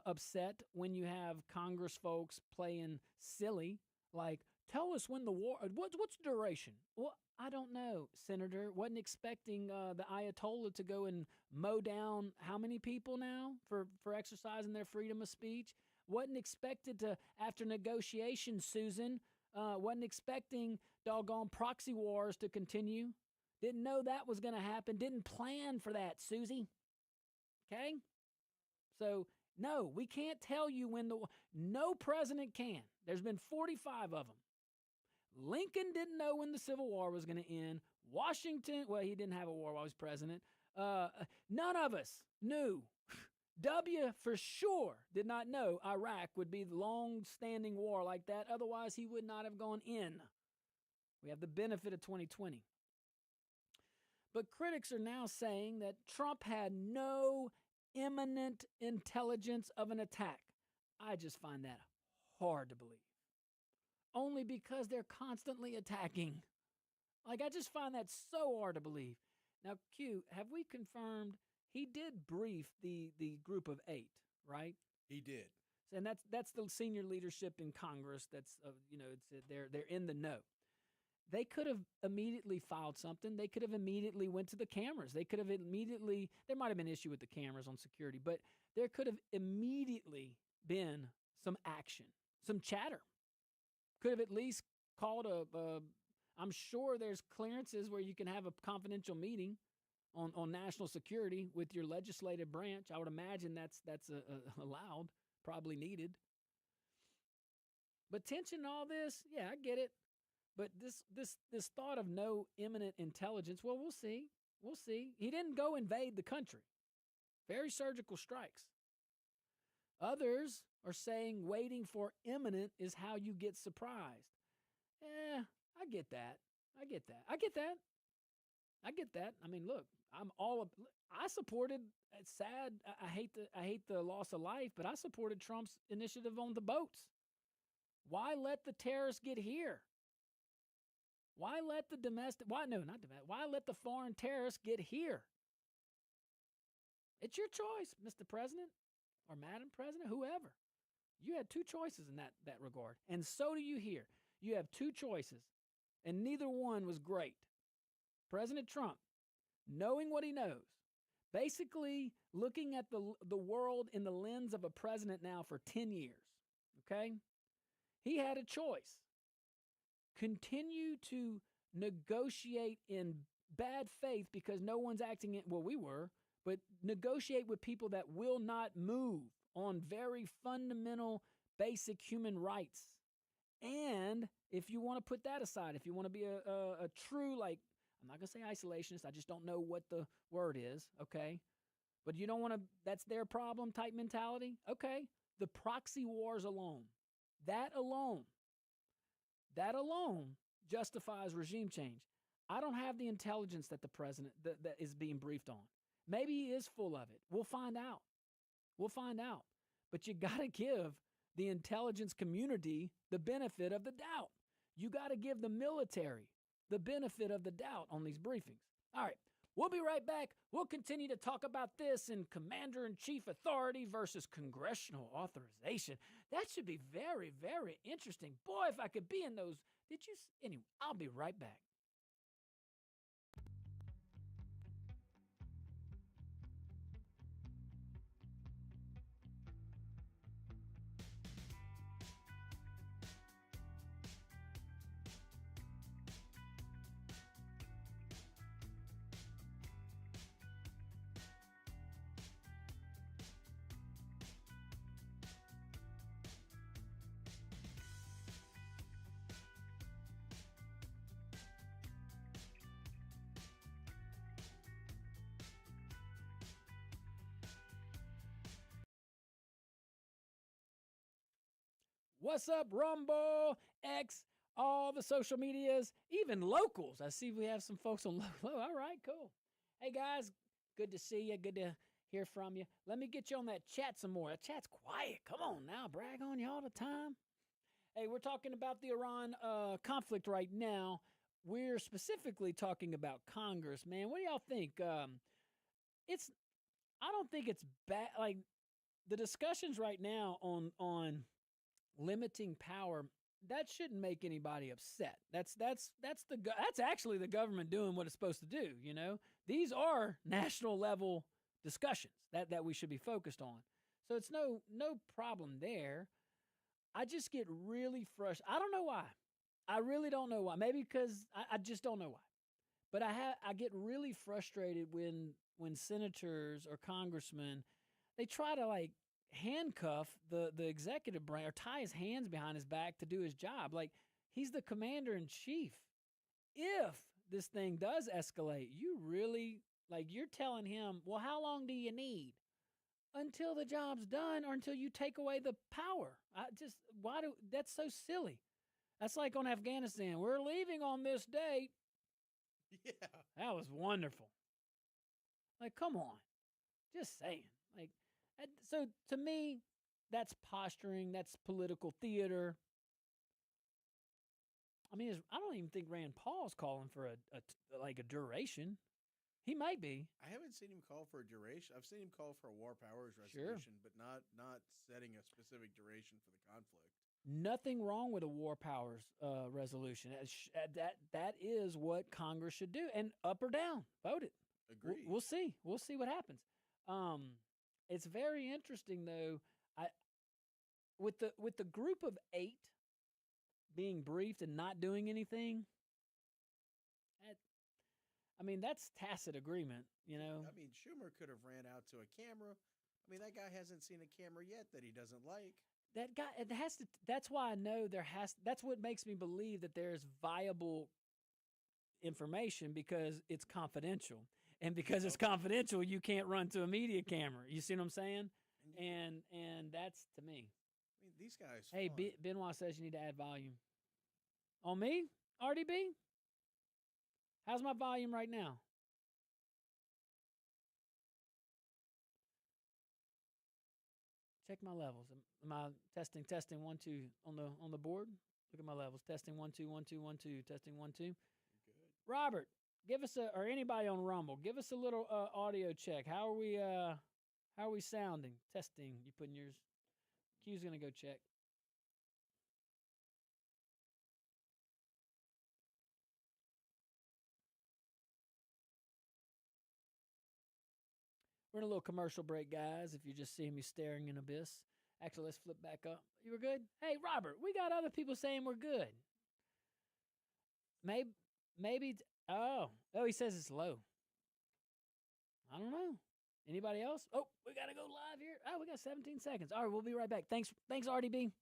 upset when you have Congress folks playing silly, like, tell us when the war, what's the duration? Well, I don't know, Senator. Wasn't expecting the Ayatollah to go and mow down how many people now for exercising their freedom of speech? Wasn't expected to, after negotiations, Susan, Wasn't expecting doggone proxy wars to continue. Didn't know that was going to happen. Didn't plan for that, Susie. Okay? So, no, we can't tell you when no president can. There's been 45 of them. Lincoln didn't know when the Civil War was going to end. Washington, well, he didn't have a war while he was president. None of us knew. W, for sure, did not know Iraq would be the long-standing war like that. Otherwise, he would not have gone in. We have the benefit of 2020. But critics are now saying that Trump had no imminent intelligence of an attack. I just find that hard to believe. Only because they're constantly attacking. Like, I just find that so hard to believe. Now, Q, have we confirmed he did brief the group of 8, right? He did. And that's the senior leadership in Congress. That's they're in the know. They could have immediately filed something. They could have immediately went to the cameras. They could have immediately, there might have been an issue with the cameras on security, but there could have immediately been some action, some chatter. Could have at least called I'm sure there's clearances where you can have a confidential meeting on national security with your legislative branch. I would imagine that's allowed, probably needed. But tension and all this, yeah, I get it. But this thought of no imminent intelligence, well, we'll see. We'll see. He didn't go invade the country. Very surgical strikes. Others are saying waiting for imminent is how you get surprised. I get that. I mean, look, I supported, it's sad, I hate the loss of life, but I supported Trump's initiative on the boats. Why let the terrorists get here? Why let the foreign terrorists get here? It's your choice, Mr. President or Madam President, whoever. You had 2 choices in that regard. And so do you here. You have 2 choices, and neither one was great. President Trump, knowing what he knows, basically looking at the world in the lens of a president now for 10 years, okay? He had a choice. Continue to negotiate in bad faith because no one's acting in, well, we were, but negotiate with people that will not move on very fundamental, basic human rights. And if you want to put that aside, if you want to be a true, like, I'm not going to say isolationist, I just don't know what the word is, okay? But you don't want to, that's their problem type mentality, okay? The proxy wars alone, that alone justifies regime change. I don't have the intelligence that the president that is being briefed on. Maybe he is full of it. We'll find out. But you got to give the intelligence community the benefit of the doubt. You got to give the military the benefit of the doubt on these briefings. All right, we'll be right back. We'll continue to talk about this in Commander-in-Chief authority versus congressional authorization. That should be very, very interesting. Boy, if I could be in those. Anyway, I'll be right back. What's up, Rumble, X, all the social medias, even locals. I see we have some folks on local. All right, cool. Hey, guys, good to see you. Good to hear from you. Let me get you on that chat some more. That chat's quiet. Come on now, brag on you all the time. Hey, we're talking about the Iran conflict right now. We're specifically talking about Congress, man. What do y'all think? I don't think it's bad. Like, the discussions right now on limiting power, that shouldn't make anybody upset. That's actually the government doing what it's supposed to do, you know? These are national level discussions that we should be focused on. So it's no problem there. I just get really frustrated. I don't know why. I really don't know why. Maybe because I just don't know why. But I get really frustrated when senators or congressmen, they try to like handcuff the executive branch or tie his hands behind his back to do his job. Like, he's the commander in chief. If this thing does escalate, you really, like, you're telling him, well, how long do you need? Until the job's done or until you take away the power. That's so silly. That's like on Afghanistan. We're leaving on this date. Yeah. That was wonderful. Like, come on. Just saying. Like, so to me, that's posturing. That's political theater. I mean, I don't even think Rand Paul's calling for a duration. He might be. I haven't seen him call for a duration. I've seen him call for a war powers Sure. resolution, but not setting a specific duration for the conflict. Nothing wrong with a war powers resolution. That is what Congress should do. And up or down, vote it. Agreed. We'll see. We'll see what happens. It's very interesting though. With the group of 8 being briefed and not doing anything. I mean, that's tacit agreement, you know. I mean, Schumer could have ran out to a camera. I mean, that guy hasn't seen a camera yet that he doesn't like. That guy, it has to. That's why I know that's what makes me believe that there's viable information, because it's confidential, and because it's confidential, you can't run to a media camera. You see what I'm saying? And that's to me. I mean, these guys. Hey, Benoit says you need to add volume. On me, RDB. How's my volume right now? Check my levels. Am I testing 1 2 on the board? Look at my levels. Testing 1 2 1 2 1 2. Testing 1 2. Good. Robert, give us or anybody on Rumble, give us a little audio check. How are we sounding? Testing. You putting yours? Q's gonna go check. We're in a little commercial break, guys, if you're just seeing me staring in abyss. Actually, let's flip back up. You were good? Hey, Robert, we got other people saying we're good. Maybe, he says it's low. I don't know. Anybody else? Oh, we got to go live here. Oh, we got 17 seconds. All right, we'll be right back. Thanks, RDB.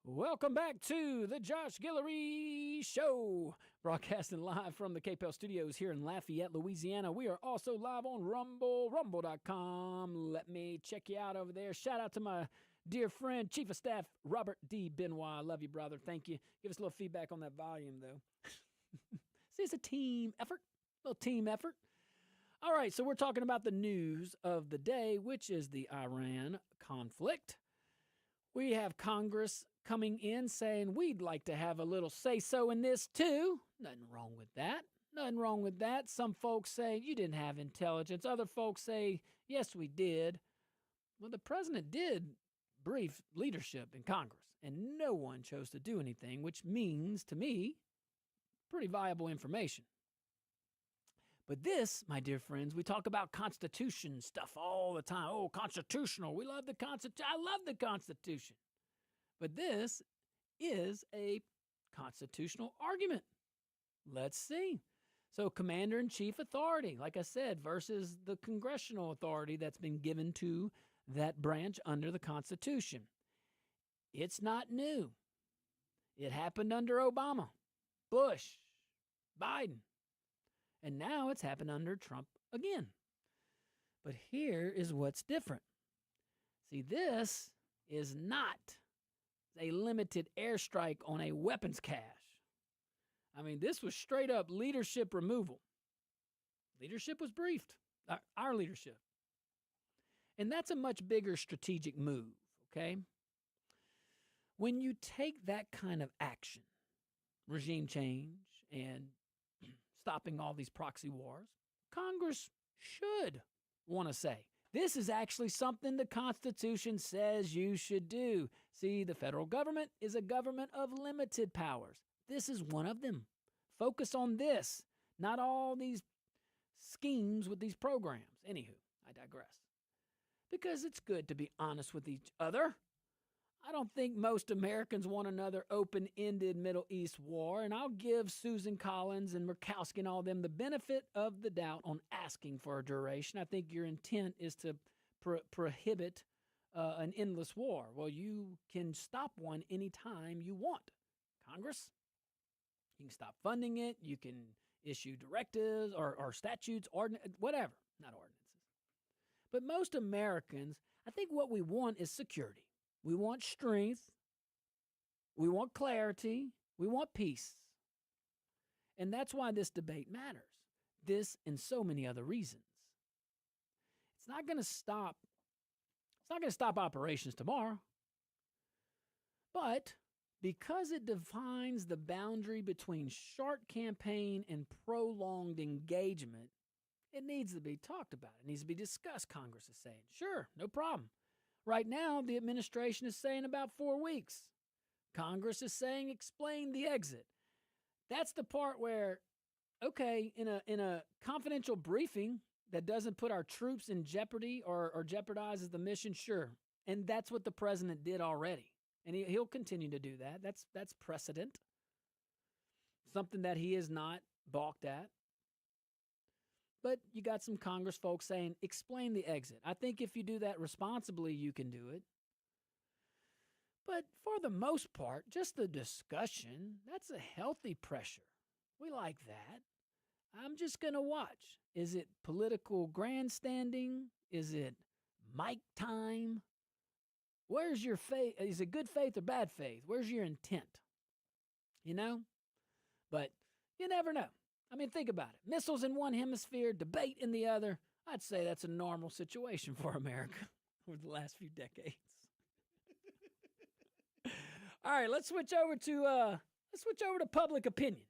Welcome back to the Josh Guillory Show, broadcasting live from the KPEL studios here in Lafayette, Louisiana. We are also live on Rumble, rumble.com. Let me check you out over there. Shout out to my dear friend, Chief of Staff, Robert D. Benoit. I love you, brother. Thank you. Give us a little feedback on that volume, though. See, it's a team effort, a little team effort. All right, so we're talking about the news of the day, which is the Iran conflict. We have Congress coming in saying we'd like to have a little say-so in this too. Nothing wrong with that. Nothing wrong with that. Some folks say you didn't have intelligence. Other folks say, yes, we did. Well, the president did brief leadership in Congress, and no one chose to do anything, which means, to me, pretty viable information. But this, my dear friends, we talk about Constitution stuff all the time. Oh, constitutional. We love the Constitution. I love the Constitution. But this is a constitutional argument. Let's see. So commander-in-chief authority, like I said, versus the congressional authority that's been given to that branch under the Constitution. It's not new. It happened under Obama, Bush, Biden. And now it's happened under Trump again. But here is what's different. See, this is not a limited airstrike on a weapons cache. I mean, this was straight up leadership removal. Leadership was briefed, our leadership. And that's a much bigger strategic move, okay? When you take that kind of action, regime change and stopping all these proxy wars, Congress should want to say, this is actually something the Constitution says you should do. See, the federal government is a government of limited powers. This is one of them. Focus on this, not all these schemes with these programs. Anywho, I digress. Because it's good to be honest with each other. I don't think most Americans want another open-ended Middle East war, and I'll give Susan Collins and Murkowski and all them the benefit of the doubt on asking for a duration. I think your intent is to prohibit an endless war. Well, you can stop one anytime you want. Congress, you can stop funding it. You can issue directives or statutes, whatever, not ordinances. But most Americans, I think what we want is security. We want strength. We want clarity. We want peace. And that's why this debate matters. This and so many other reasons. It's not going to stop. It's not going to stop operations tomorrow. But because it defines the boundary between short campaign and prolonged engagement, it needs to be talked about. It needs to be discussed, Congress is saying. Sure, no problem. Right now, the administration is saying about 4 weeks. Congress is saying explain the exit. That's the part where, okay, in a confidential briefing that doesn't put our troops in jeopardy or jeopardizes the mission, sure. And that's what the president did already. And he'll continue to do that. That's precedent. Something that he is not balked at. But you got some Congress folks saying, explain the exit. I think if you do that responsibly, you can do it. But for the most part, just the discussion, that's a healthy pressure. We like that. I'm just going to watch. Is it political grandstanding? Is it mic time? Where's your faith? Is it good faith or bad faith? Where's your intent? You know? But you never know. I mean, think about it. Missiles in one hemisphere, debate in the other. I'd say that's a normal situation for America over the last few decades. All right, let's switch over to public opinion.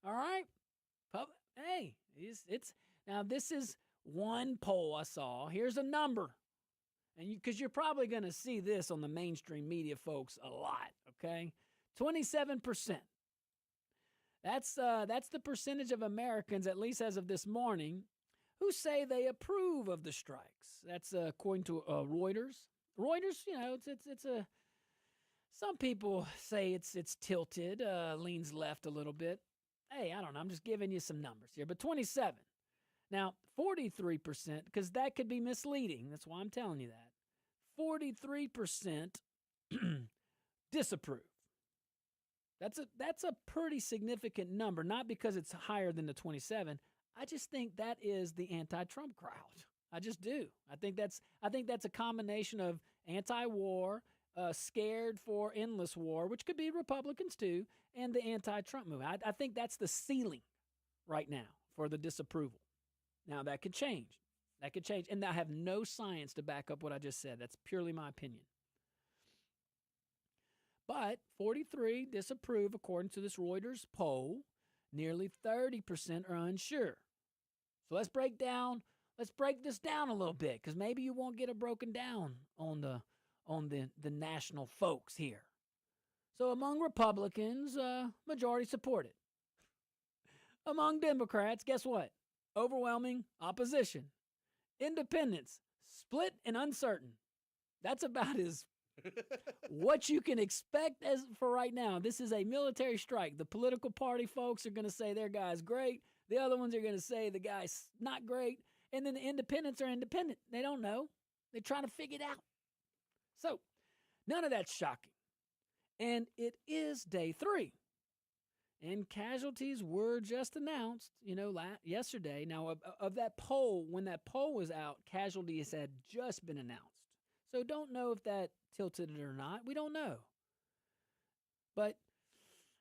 All right? Hey, it's now this is one poll I saw. Here's a number. And because you're probably going to see this on the mainstream media folks a lot, okay? 27%. That's the percentage of Americans, at least as of this morning, who say they approve of the strikes. That's according to Reuters. Reuters, you know, it's a. Some people say it's tilted, leans left a little bit. Hey, I don't know. I'm just giving you some numbers here, but 27. Now 43%, because that could be misleading. That's why I'm telling you that. 43% disapprove. That's a pretty significant number, not because it's higher than the 27. I just think that is the anti-Trump crowd. I just do. I think that's a combination of anti-war, scared for endless war, which could be Republicans too, and the anti-Trump movement. I think that's the ceiling right now for the disapproval. Now that could change. And I have no science to back up what I just said. That's purely my opinion. But 43 disapprove according to this Reuters poll. Nearly 30% are unsure. So let's break this down a little bit, because maybe you won't get it broken down on the national folks here. So among Republicans, majority support it. Among Democrats, guess what? Overwhelming opposition. Independents, split and uncertain. That's about as what you can expect as for right now. This is a military strike. The political party folks are going to say their guy's great. The other ones are going to say the guy's not great. And then the independents are independent. They don't know. They're trying to figure it out. So none of that's shocking. And it is day 3. And casualties were just announced, yesterday. Now, of that poll, when that poll was out, casualties had just been announced. So don't know if that tilted it or not. We don't know. But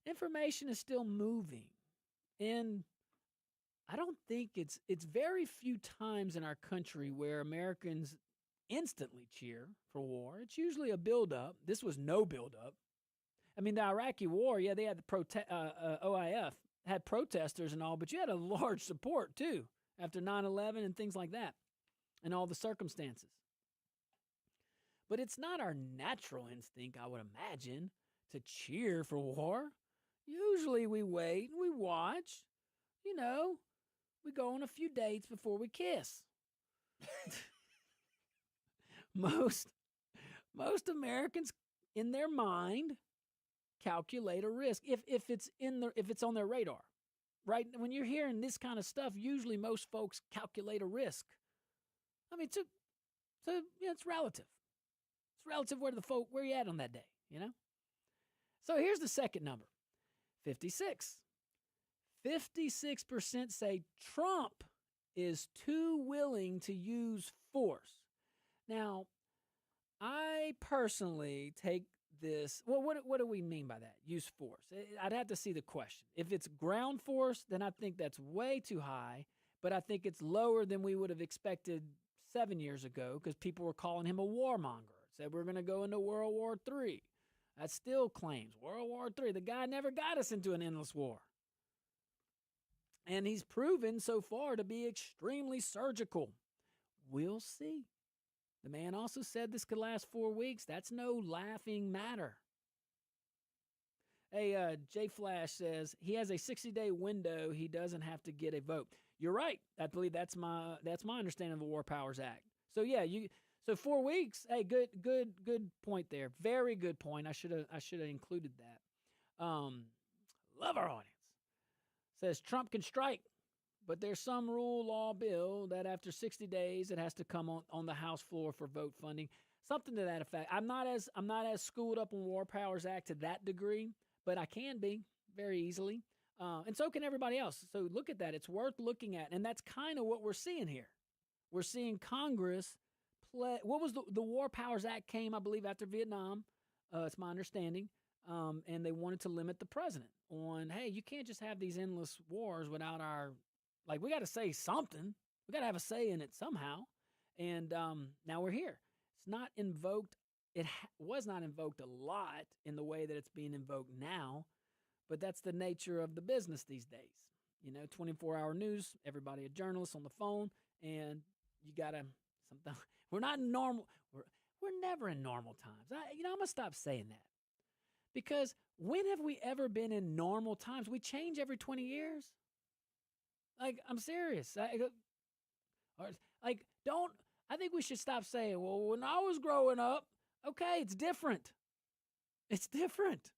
information is still moving. And I don't think it's very few times in our country where Americans instantly cheer for war. It's usually a buildup. This was no buildup. I mean, the Iraqi war, yeah, they had the OIF, had protesters and all, but you had a large support, too, after 9/11 and things like that, and all the circumstances. But it's not our natural instinct, I would imagine, to cheer for war. Usually we wait and we watch. You know, we go on a few dates before we kiss. Most Americans in their mind calculate a risk if it's on their radar. Right? When you're hearing this kind of stuff, usually most folks calculate a risk. I mean, it's relative. It's relative where you at on that day, you know? So here's the second number. 56. 56% say Trump is too willing to use force. Now, I personally take this. Well, what do we mean by that? Use force. I'd have to see the question. If it's ground force, then I think that's way too high, but I think it's lower than we would have expected 7 years ago because people were calling him a warmonger. Said we're going to go into World War III. That still claims World War III. The guy never got us into an endless war. And he's proven so far to be extremely surgical. We'll see. The man also said this could last 4 weeks. That's no laughing matter. Hey, J Flash says he has a 60-day window. He doesn't have to get a vote. You're right. I believe that's my understanding of the War Powers Act. So yeah, so 4 weeks. Hey, good point there. Very good point. I should have included that. Love our audience. Says Trump can strike, but there's some rule law bill that after 60 days it has to come on the House floor for vote funding. Something to that effect. I'm not as schooled up on War Powers Act to that degree, but I can be very easily. And so can everybody else. So look at that. It's worth looking at. And that's kind of what we're seeing here. We're seeing Congress play. What was the War Powers Act came, I believe, after Vietnam. It's my understanding. And they wanted to limit the president on, hey, you can't just have these endless wars without we got to say something. We got to have a say in it somehow. And now we're here. It's not invoked. It was not invoked a lot in the way that it's being invoked now, but that's the nature of the business these days. 24-hour news, everybody a journalist on the phone, and you got to something. We're not in normal. We're never in normal times. I'm going to stop saying that. Because when have we ever been in normal times? We change every 20 years. I'm serious. I think we should stop saying, well, when I was growing up, okay, it's different. It's different.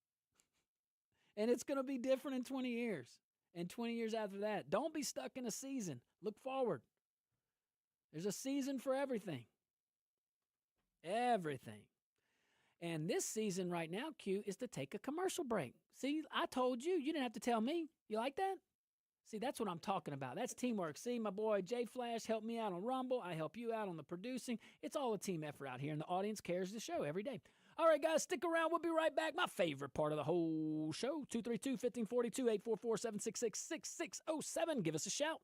And it's going to be different in 20 years. And 20 years after that. Don't be stuck in a season. Look forward. There's a season for everything. Everything. And this season right now, Q, is to take a commercial break. See, I told you. You didn't have to tell me. You like that? See, that's what I'm talking about. That's teamwork. See, my boy J Flash helped me out on Rumble. I help you out on the producing. It's all a team effort out here, and the audience carries the show every day. All right, guys, stick around. We'll be right back. My favorite part of the whole show, 232-1542, 844-766-6607. Give us a shout.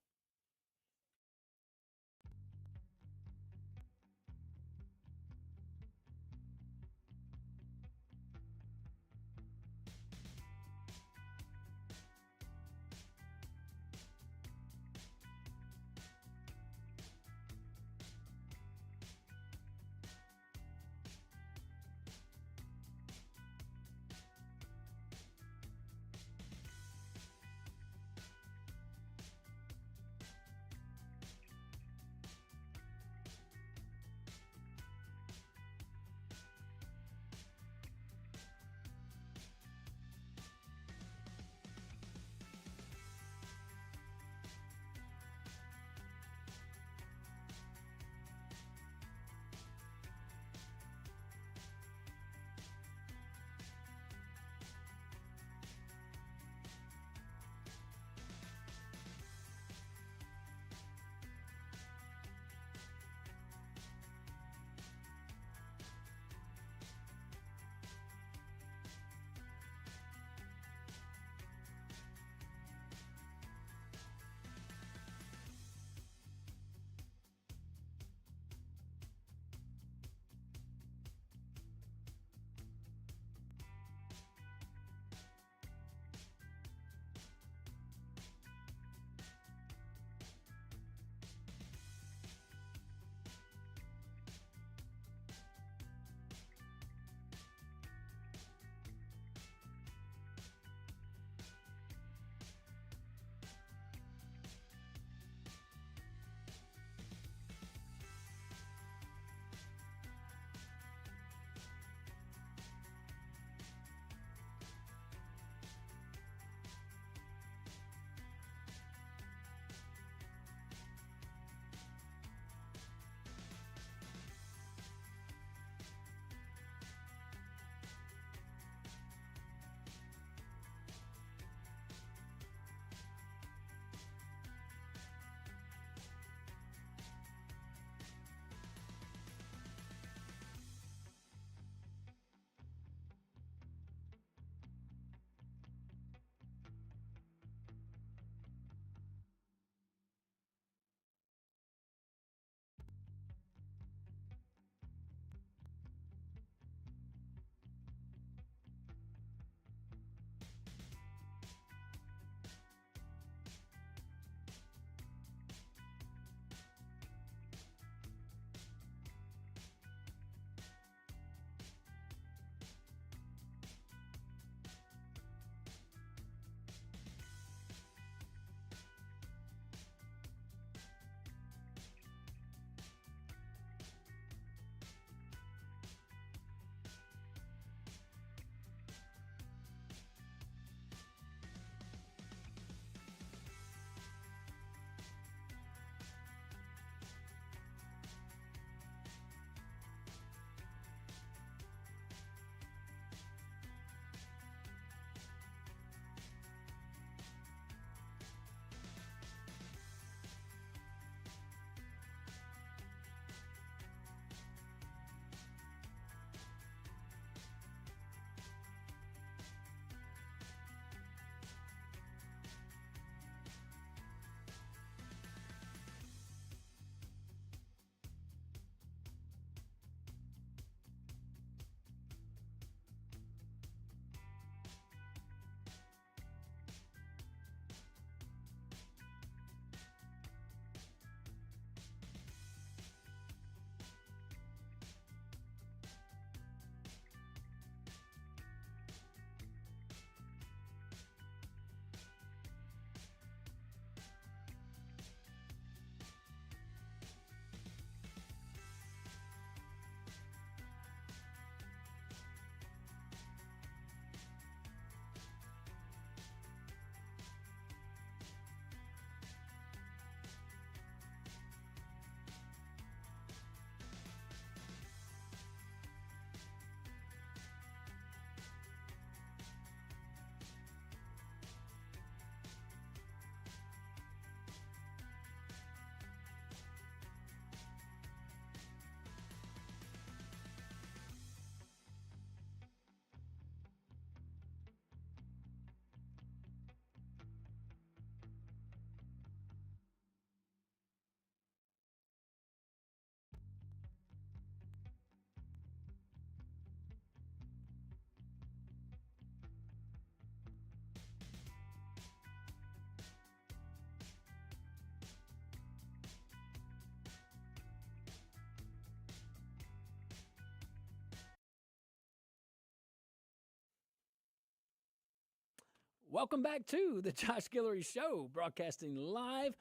Welcome back to the Josh Guillory Show, broadcasting live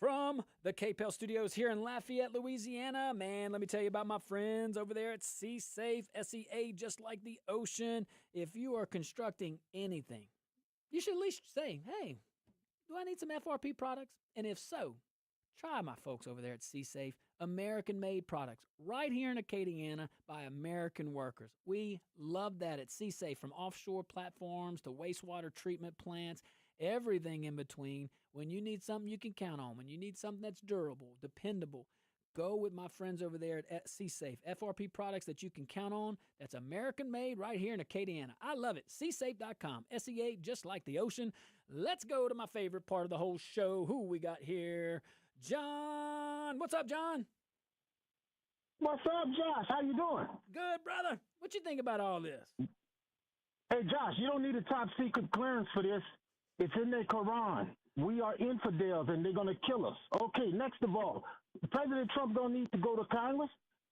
from the KPEL studios here in Lafayette, Louisiana. Man, let me tell you about my friends over there at SeaSafe, SEA, just like the ocean. If you are constructing anything, you should at least say, hey, do I need some FRP products? And if so, try my folks over there at SeaSafe, American-made products right here in Acadiana by American workers. We love that at SeaSafe, from offshore platforms to wastewater treatment plants, everything in between. When you need something you can count on, when you need something that's durable, dependable, go with my friends over there at SeaSafe. FRP products that you can count on, that's American-made right here in Acadiana. I love it. SeaSafe.com. SEA, just like the ocean. Let's go to my favorite part of the whole show. Who we got here? John. What's up, John? What's up, Josh? How you doing? Good, brother. What you think about all this? Hey, Josh, you don't need a top secret clearance for this. It's in their Quran. We are infidels, and they're going to kill us. Okay, next of all, President Trump don't need to go to Congress.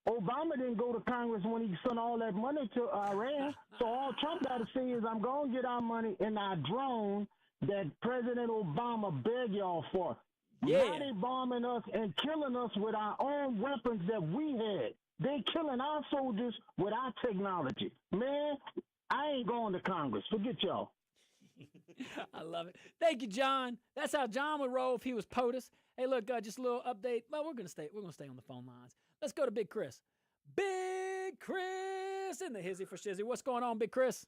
Obama didn't go to Congress when he sent all that money to Iran. So all Trump got to say is, I'm going to get our money in our drone that President Obama begged y'all for. Yeah. Now they bombing us and killing us with our own weapons that we had. They killing our soldiers with our technology. Man, I ain't going to Congress. Forget y'all. I love it. Thank you, John. That's how John would roll if he was POTUS. Hey, look, just a little update. Well, we're gonna stay on the phone lines. Let's go to Big Chris. Big Chris in the hizzy for shizzy. What's going on, Big Chris?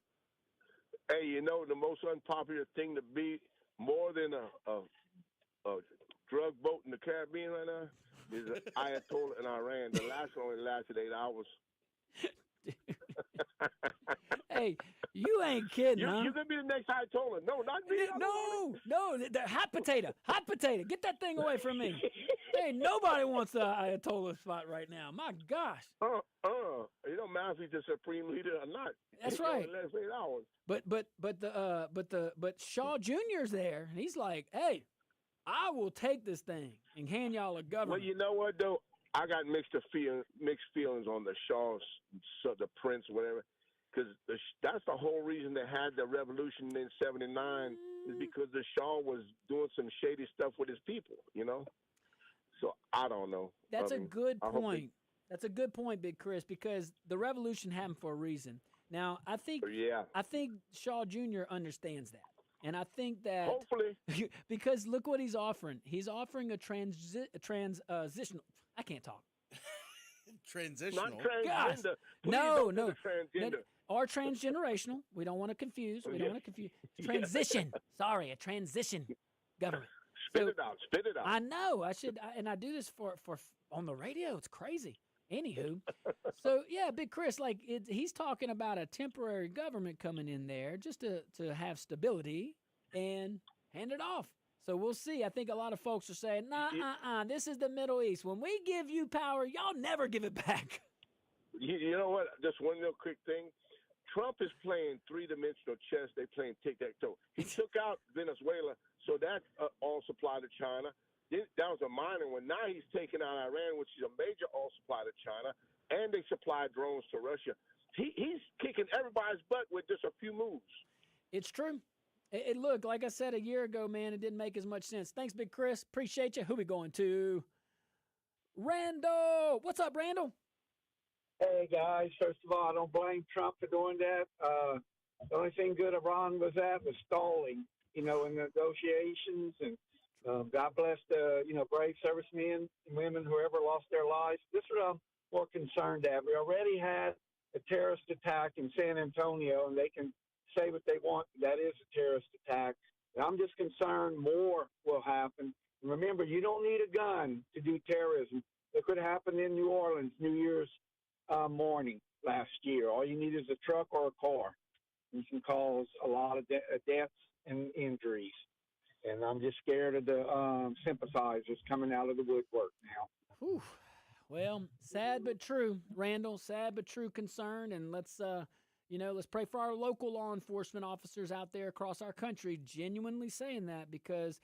Hey, you know, the most unpopular thing to be more than a drug boat in the Caribbean right now is an Ayatollah in Iran. The last one only lasted 8 hours. Hey, you ain't kidding, huh? You're going to be the next Ayatollah. No, not me. No, the hot potato. Hot potato. Get that thing away from me. Hey, nobody wants the Ayatollah spot right now. My gosh. It don't matter if he's the supreme leader or not. That's right. Last 8 hours. But Shaw Jr.'s there, and he's like, hey, I will take this thing and hand y'all a government. Well, you know what, though? I got mixed feelings on the Shaws, the Prince, whatever, because that's the whole reason they had the revolution in '79 is because the Shaw was doing some shady stuff with his people, you know? So I don't know. That's a good point. That's a good point, Big Chris, because the revolution happened for a reason. Now, I think Shaw Jr. understands that. And I think that hopefully, because look what he's offering. He's offering a transitional. I can't talk. Transitional. Not transgender. Gosh. Please No. Transgender. Or transgenerational. We don't want to confuse. Transition. Sorry, a transition government. Spit it out. I know. I should, and I do this for on the radio. It's crazy. Anywho, so yeah, Big Chris, like he's talking about a temporary government coming in there just to have stability and hand it off. So we'll see. I think a lot of folks are saying, nah, this is the Middle East. When we give you power, y'all never give it back. You know what? Just one little quick thing. Trump is playing three-dimensional chess. They're playing tic-tac-toe. He took out Venezuela, so that's all supply to China. That was a minor one. Now he's taking out Iran, which is a major oil supply to China, and they supply drones to Russia. He's kicking everybody's butt with just a few moves. It's true. It looked, like I said a year ago, man, it didn't make as much sense. Thanks, Big Chris. Appreciate you. Who we going to? Randall. What's up, Randall? Hey, guys. First of all, I don't blame Trump for doing that. The only thing good Iran was stalling, in negotiations. And God bless the, brave servicemen and women, whoever lost their lives. This is what I'm more concerned at. We already had a terrorist attack in San Antonio, and they can say what they want. That is a terrorist attack. And I'm just concerned more will happen. And remember, you don't need a gun to do terrorism. It could happen in New Orleans, New Year's morning last year. All you need is a truck or a car. You can cause a lot of deaths and injuries. And I'm just scared of the sympathizers coming out of the woodwork now. Whew. Well, sad but true, Randall. Sad but true concern. And let's pray for our local law enforcement officers out there across our country, genuinely saying that, because,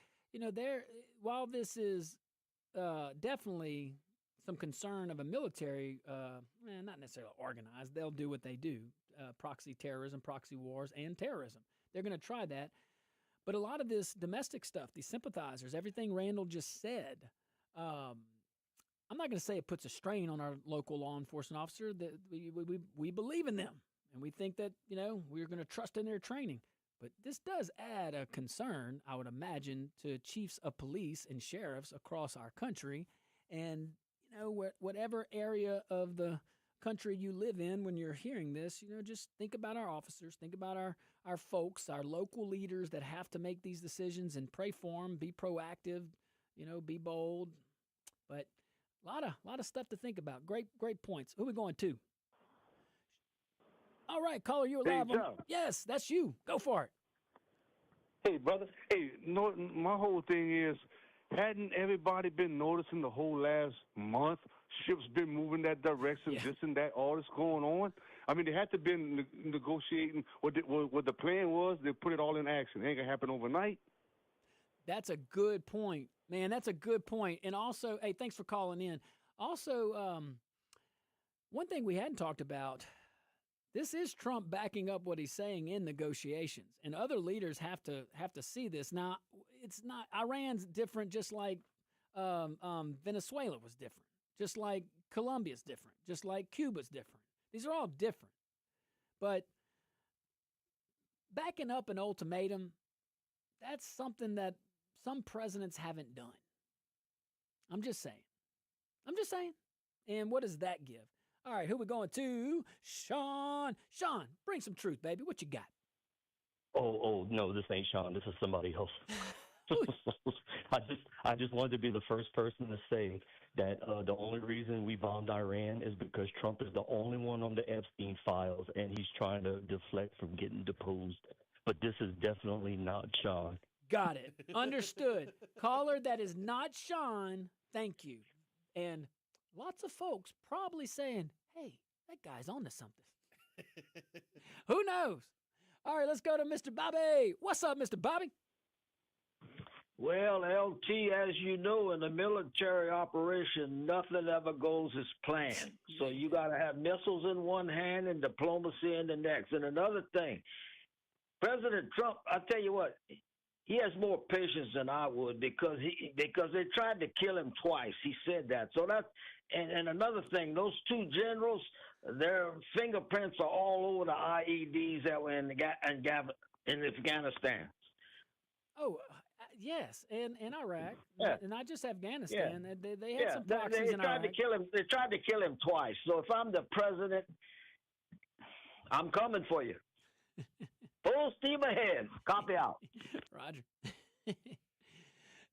while this is definitely some concern of a military, not necessarily organized, they'll do what they do, proxy terrorism, proxy wars, and terrorism. They're going to try that. But a lot of this domestic stuff, these sympathizers, everything Randall just said, I'm not going to say it puts a strain on our local law enforcement officer. That we believe in them, and we think that we're going to trust in their training. But this does add a concern, I would imagine, to chiefs of police and sheriffs across our country, and whatever area of the country you live in when you're hearing this, just think about our officers, think about our folks, our local leaders that have to make these decisions and pray for them, be proactive, be bold. But a lot of stuff to think about. Great points. Who are we going to? All right, caller, you're live. Yes, that's you. Go for it. Hey, brother. Hey, my whole thing is, hadn't everybody been noticing the whole last month? Ships been moving that direction, this and that, all this going on. I mean, they had to been negotiating what the plan was. They put it all in action. It ain't gonna happen overnight. That's a good point, man. That's a good point. And also, hey, thanks for calling in. Also, one thing we hadn't talked about. This is Trump backing up what he's saying in negotiations, and other leaders have to see this. Now, it's not Iran's different, just like Venezuela was different, just like Colombia's different, just like Cuba's different. These are all different, but backing up an ultimatum, that's something that some presidents haven't done. I'm just saying. And what does that give? All right, who we going to? Sean. Sean, bring some truth, baby. What you got? Oh, no, this ain't Sean. This is somebody else. I just wanted to be the first person to say that the only reason we bombed Iran is because Trump is the only one on the Epstein files, and he's trying to deflect from getting deposed. But this is definitely not Sean. Got it. Understood. Caller, that is not Sean. Thank you. And lots of folks probably saying, hey, that guy's on to something. Who knows? All right, let's go to Mr. Bobby. What's up, Mr. Bobby? Well, LT, as you know, in a military operation, nothing ever goes as planned. So you got to have missiles in one hand and diplomacy in the next. And another thing, President Trump, I tell you what, he has more patience than I would because they tried to kill him twice. He said that. So that and another thing, those two generals, their fingerprints are all over the IEDs that were in Afghanistan. Oh, yes, and Iraq, and not just Afghanistan. Yeah. They had some proxies in Iraq. They tried to kill him twice. So if I'm the president, I'm coming for you. Full steam ahead. Copy out. Roger.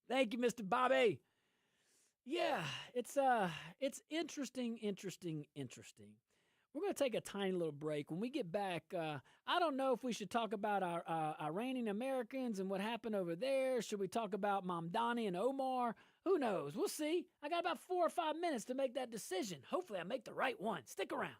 Thank you, Mr. Bobby. Yeah, it's interesting. We're going to take a tiny little break. When we get back, I don't know if we should talk about our Iranian Americans and what happened over there. Should we talk about Mamdani and Omar? Who knows? We'll see. I got about 4 or 5 minutes to make that decision. Hopefully I make the right one. Stick around.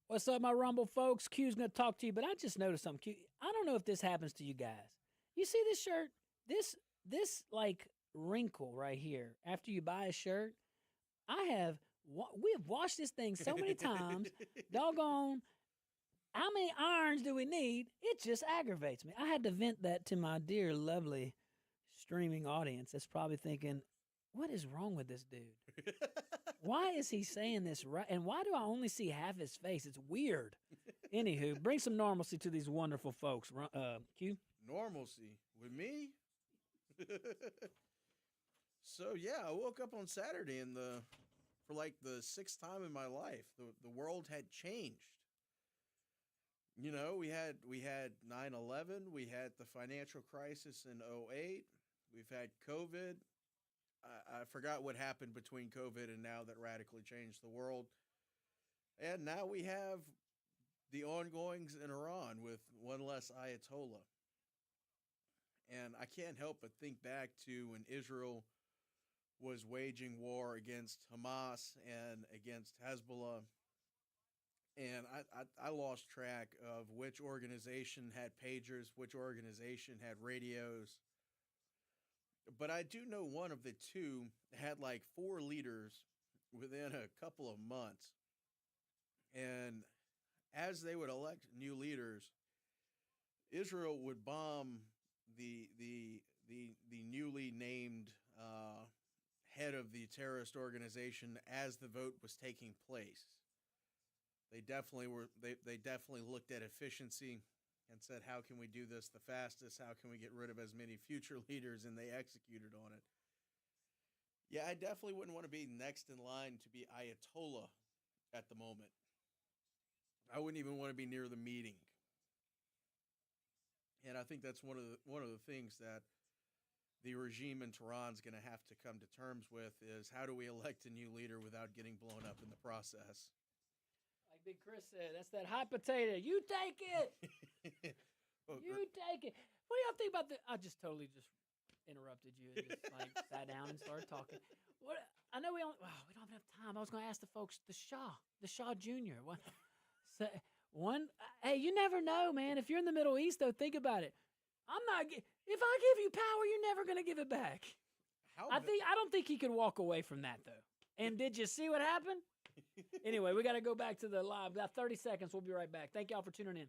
What's up, my Rumble folks? Q's going to talk to you, but I just noticed something. Q, I don't know if this happens to you guys. You see this shirt? This like wrinkle right here after you buy a shirt. We have washed this thing so many times. Doggone, how many irons do we need? It just aggravates me. I had to vent that to my dear, lovely streaming audience that's probably thinking, what is wrong with this dude? Why is he saying this right? And why do I only see half his face? It's weird. Anywho, bring some normalcy to these wonderful folks. Q? Normalcy with me? So yeah, I woke up on Saturday and for like the sixth time in my life, the world had changed. You know, we had 9/11, we had the financial crisis in '08, we've had COVID. I forgot what happened between COVID and now that radically changed the world. And now we have the ongoings in Iran with one less Ayatollah. And I can't help but think back to when Israel was waging war against Hamas and against Hezbollah. And I lost track of which organization had pagers, which organization had radios. But I do know one of the two had like 4 leaders within a couple of months. And as they would elect new leaders, Israel would bomb the newly named head of the terrorist organization as the vote was taking place. They definitely looked at efficiency and said, how can we do this the fastest? How can we get rid of as many future leaders? And they executed on it. Yeah, I definitely wouldn't want to be next in line to be Ayatollah at the moment. I wouldn't even want to be near the meeting. And I think that's one of the things that the regime in Tehran's going to have to come to terms with is how do we elect a new leader without getting blown up in the process? Like Big Chris said, that's that hot potato. You take it. You take it. What do y'all think about the? I just totally just interrupted you and just like sat down and started talking. What? I know we don't have enough time. I was going to ask the folks the Shah Jr. What? So, hey, you never know, man. If you're in the Middle East, though, think about it. If I give you power, you're never going to give it back. I don't think he could walk away from that, though. And did you see what happened? Anyway, we got to go back to the live. About 30 seconds. We'll be right back. Thank y'all for tuning in.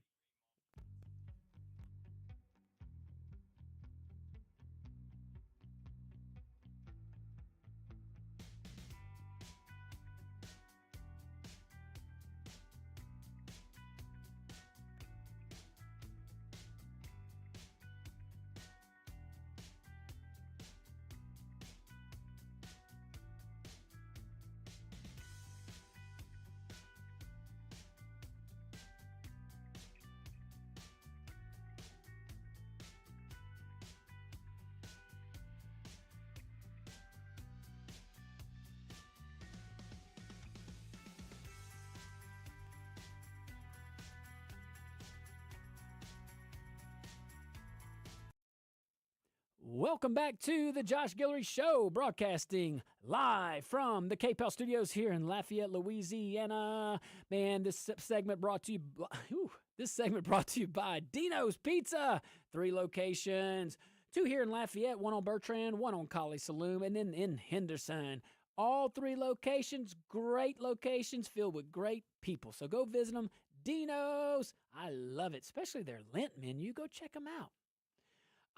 Welcome back to the Josh Guillory Show, broadcasting live from the KPEL studios here in Lafayette, Louisiana. Man, this segment brought to you by Dino's Pizza. 3 locations, 2 here in Lafayette, 1 on Bertrand, 1 on Colley Saloon, and then in Henderson. All 3 locations, great locations filled with great people. So go visit them. Dino's, I love it, especially their Lent menu. Go check them out.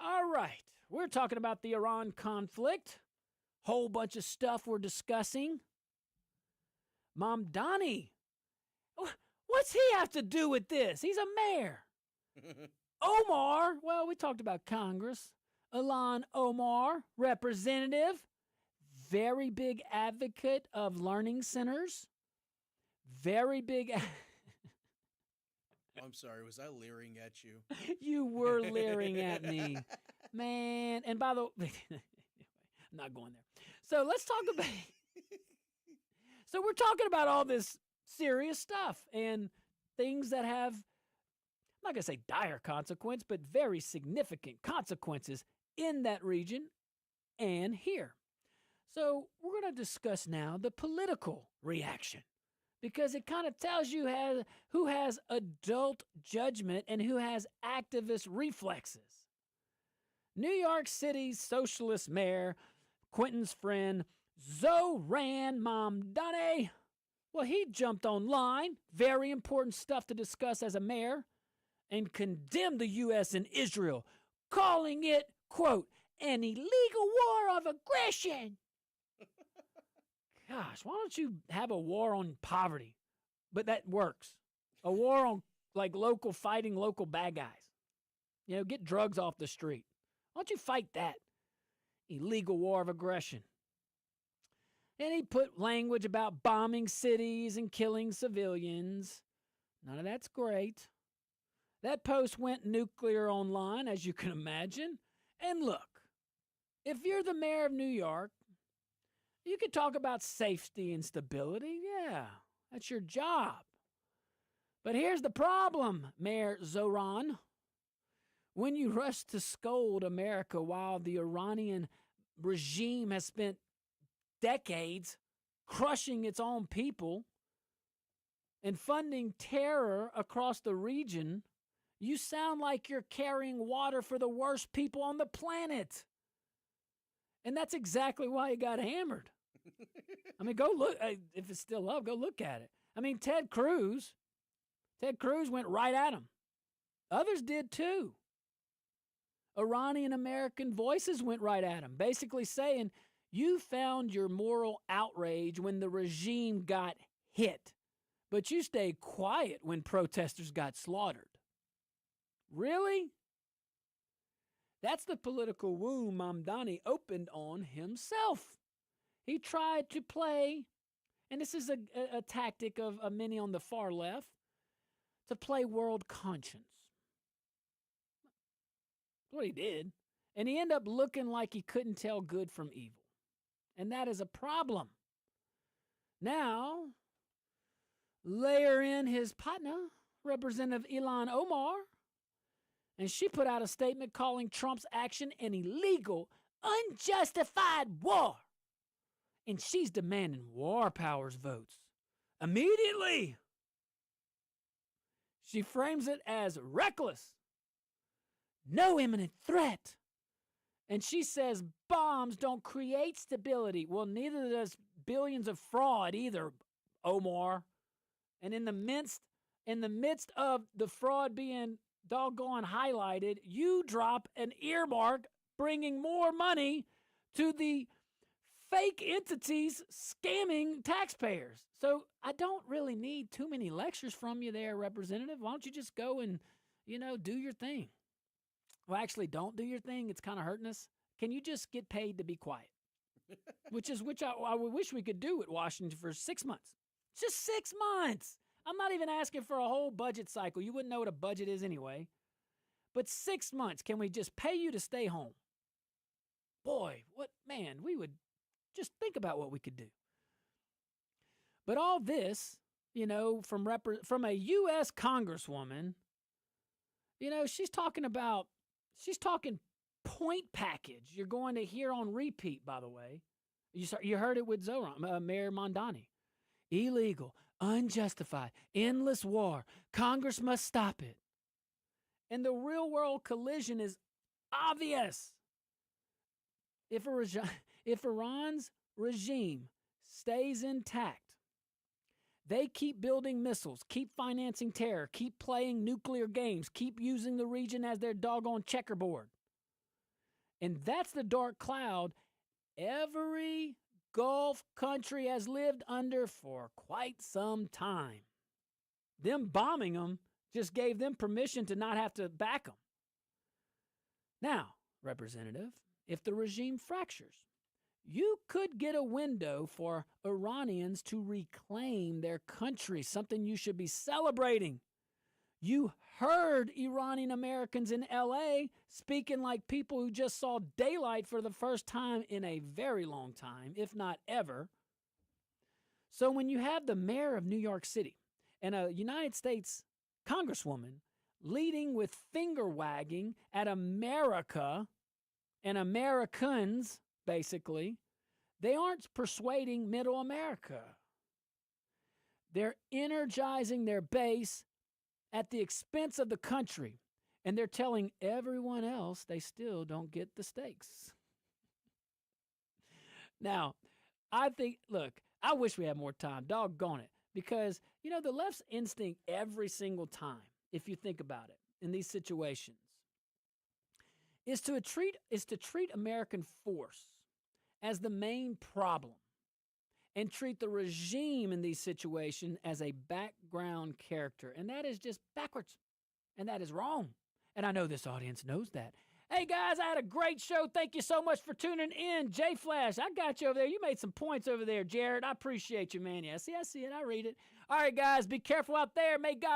All right, we're talking about the Iran conflict. Whole bunch of stuff we're discussing. Mom Donnie, what's he have to do with this? He's a mayor. Omar, well, we talked about Congress. Ilhan Omar, representative, very big advocate of learning centers. Very big. I'm sorry, was I leering at you? You were leering at me, man. And by the way, I'm not going there. So let's talk about. So we're talking about all this serious stuff and things that have, I'm not going to say dire consequence, but very significant consequences in that region and here. So we're going to discuss now the political reaction, because it kind of tells you who has adult judgment and who has activist reflexes. New York City's socialist mayor, Quentin's friend, Zoran Mamdani, well, he jumped online, very important stuff to discuss as a mayor, and condemned the U.S. and Israel, calling it, quote, an illegal war of aggression. Gosh, why don't you have a war on poverty? But that works. A war on like fighting local bad guys. Get drugs off the street. Why don't you fight that illegal war of aggression? And he put language about bombing cities and killing civilians. None of that's great. That post went nuclear online, as you can imagine. And look, if you're the mayor of New York, you could talk about safety and stability. Yeah, that's your job. But here's the problem, Mayor Zoran. When you rush to scold America while the Iranian regime has spent decades crushing its own people and funding terror across the region, you sound like you're carrying water for the worst people on the planet. And that's exactly why he got hammered. I mean, go look. If it's still up, go look at it. I mean, Ted Cruz went right at him. Others did too. Iranian American voices went right at him, basically saying, you found your moral outrage when the regime got hit, but you stayed quiet when protesters got slaughtered. Really? That's the political wound Mamdani opened on himself. He tried to play, and this is a tactic of many on the far left, to play world conscience. That's what he did. And he ended up looking like he couldn't tell good from evil. And that is a problem. Now, layer in his partner, Representative Ilhan Omar, and she put out a statement calling Trump's action an illegal, unjustified war. And she's demanding war powers votes immediately. She frames it as reckless, no imminent threat. And she says bombs don't create stability. Well, neither does billions of fraud either, Omar. And in the midst of the fraud being doggone highlighted, you drop an earmark bringing more money to the fake entities scamming taxpayers. So I don't really need too many lectures from you there, Representative. Why don't you just go and, do your thing? Well, actually, don't do your thing. It's kind of hurting us. Can you just get paid to be quiet? which I wish we could do at Washington for 6 months. Just 6 months. I'm not even asking for a whole budget cycle. You wouldn't know what a budget is anyway. But 6 months, can we just pay you to stay home? Boy, we would just think about what we could do. But all this, from a U.S. Congresswoman, she's talking point package. You're going to hear on repeat, by the way. You heard it with Zoran, Mayor Mamdani. Illegal, unjustified, endless war. Congress must stop it. And the real world collision is obvious. If Iran's regime stays intact, they keep building missiles, keep financing terror, keep playing nuclear games, keep using the region as their doggone checkerboard. And that's the dark cloud every Gulf country has lived under for quite some time. Them bombing them just gave them permission to not have to back them. Now, Representative, if the regime fractures, you could get a window for Iranians to reclaim their country, something you should be celebrating. You heard Iranian Americans in L.A. speaking like people who just saw daylight for the first time in a very long time, if not ever. So when you have the mayor of New York City and a United States congresswoman leading with finger wagging at America and Americans, basically, they aren't persuading middle America. They're energizing their base at the expense of the country, and they're telling everyone else they still don't get the stakes. Now, I wish we had more time, doggone it, because, the left's instinct every single time, if you think about it, in these situations, is to treat American force as the main problem and treat the regime in these situations as a background character. And that is just backwards. And that is wrong. And I know this audience knows that. Hey, guys, I had a great show. Thank you so much for tuning in. J Flash, I got you over there. You made some points over there, Jared. I appreciate you, man. Yeah, I see it. I read it. All right, guys, be careful out there. May God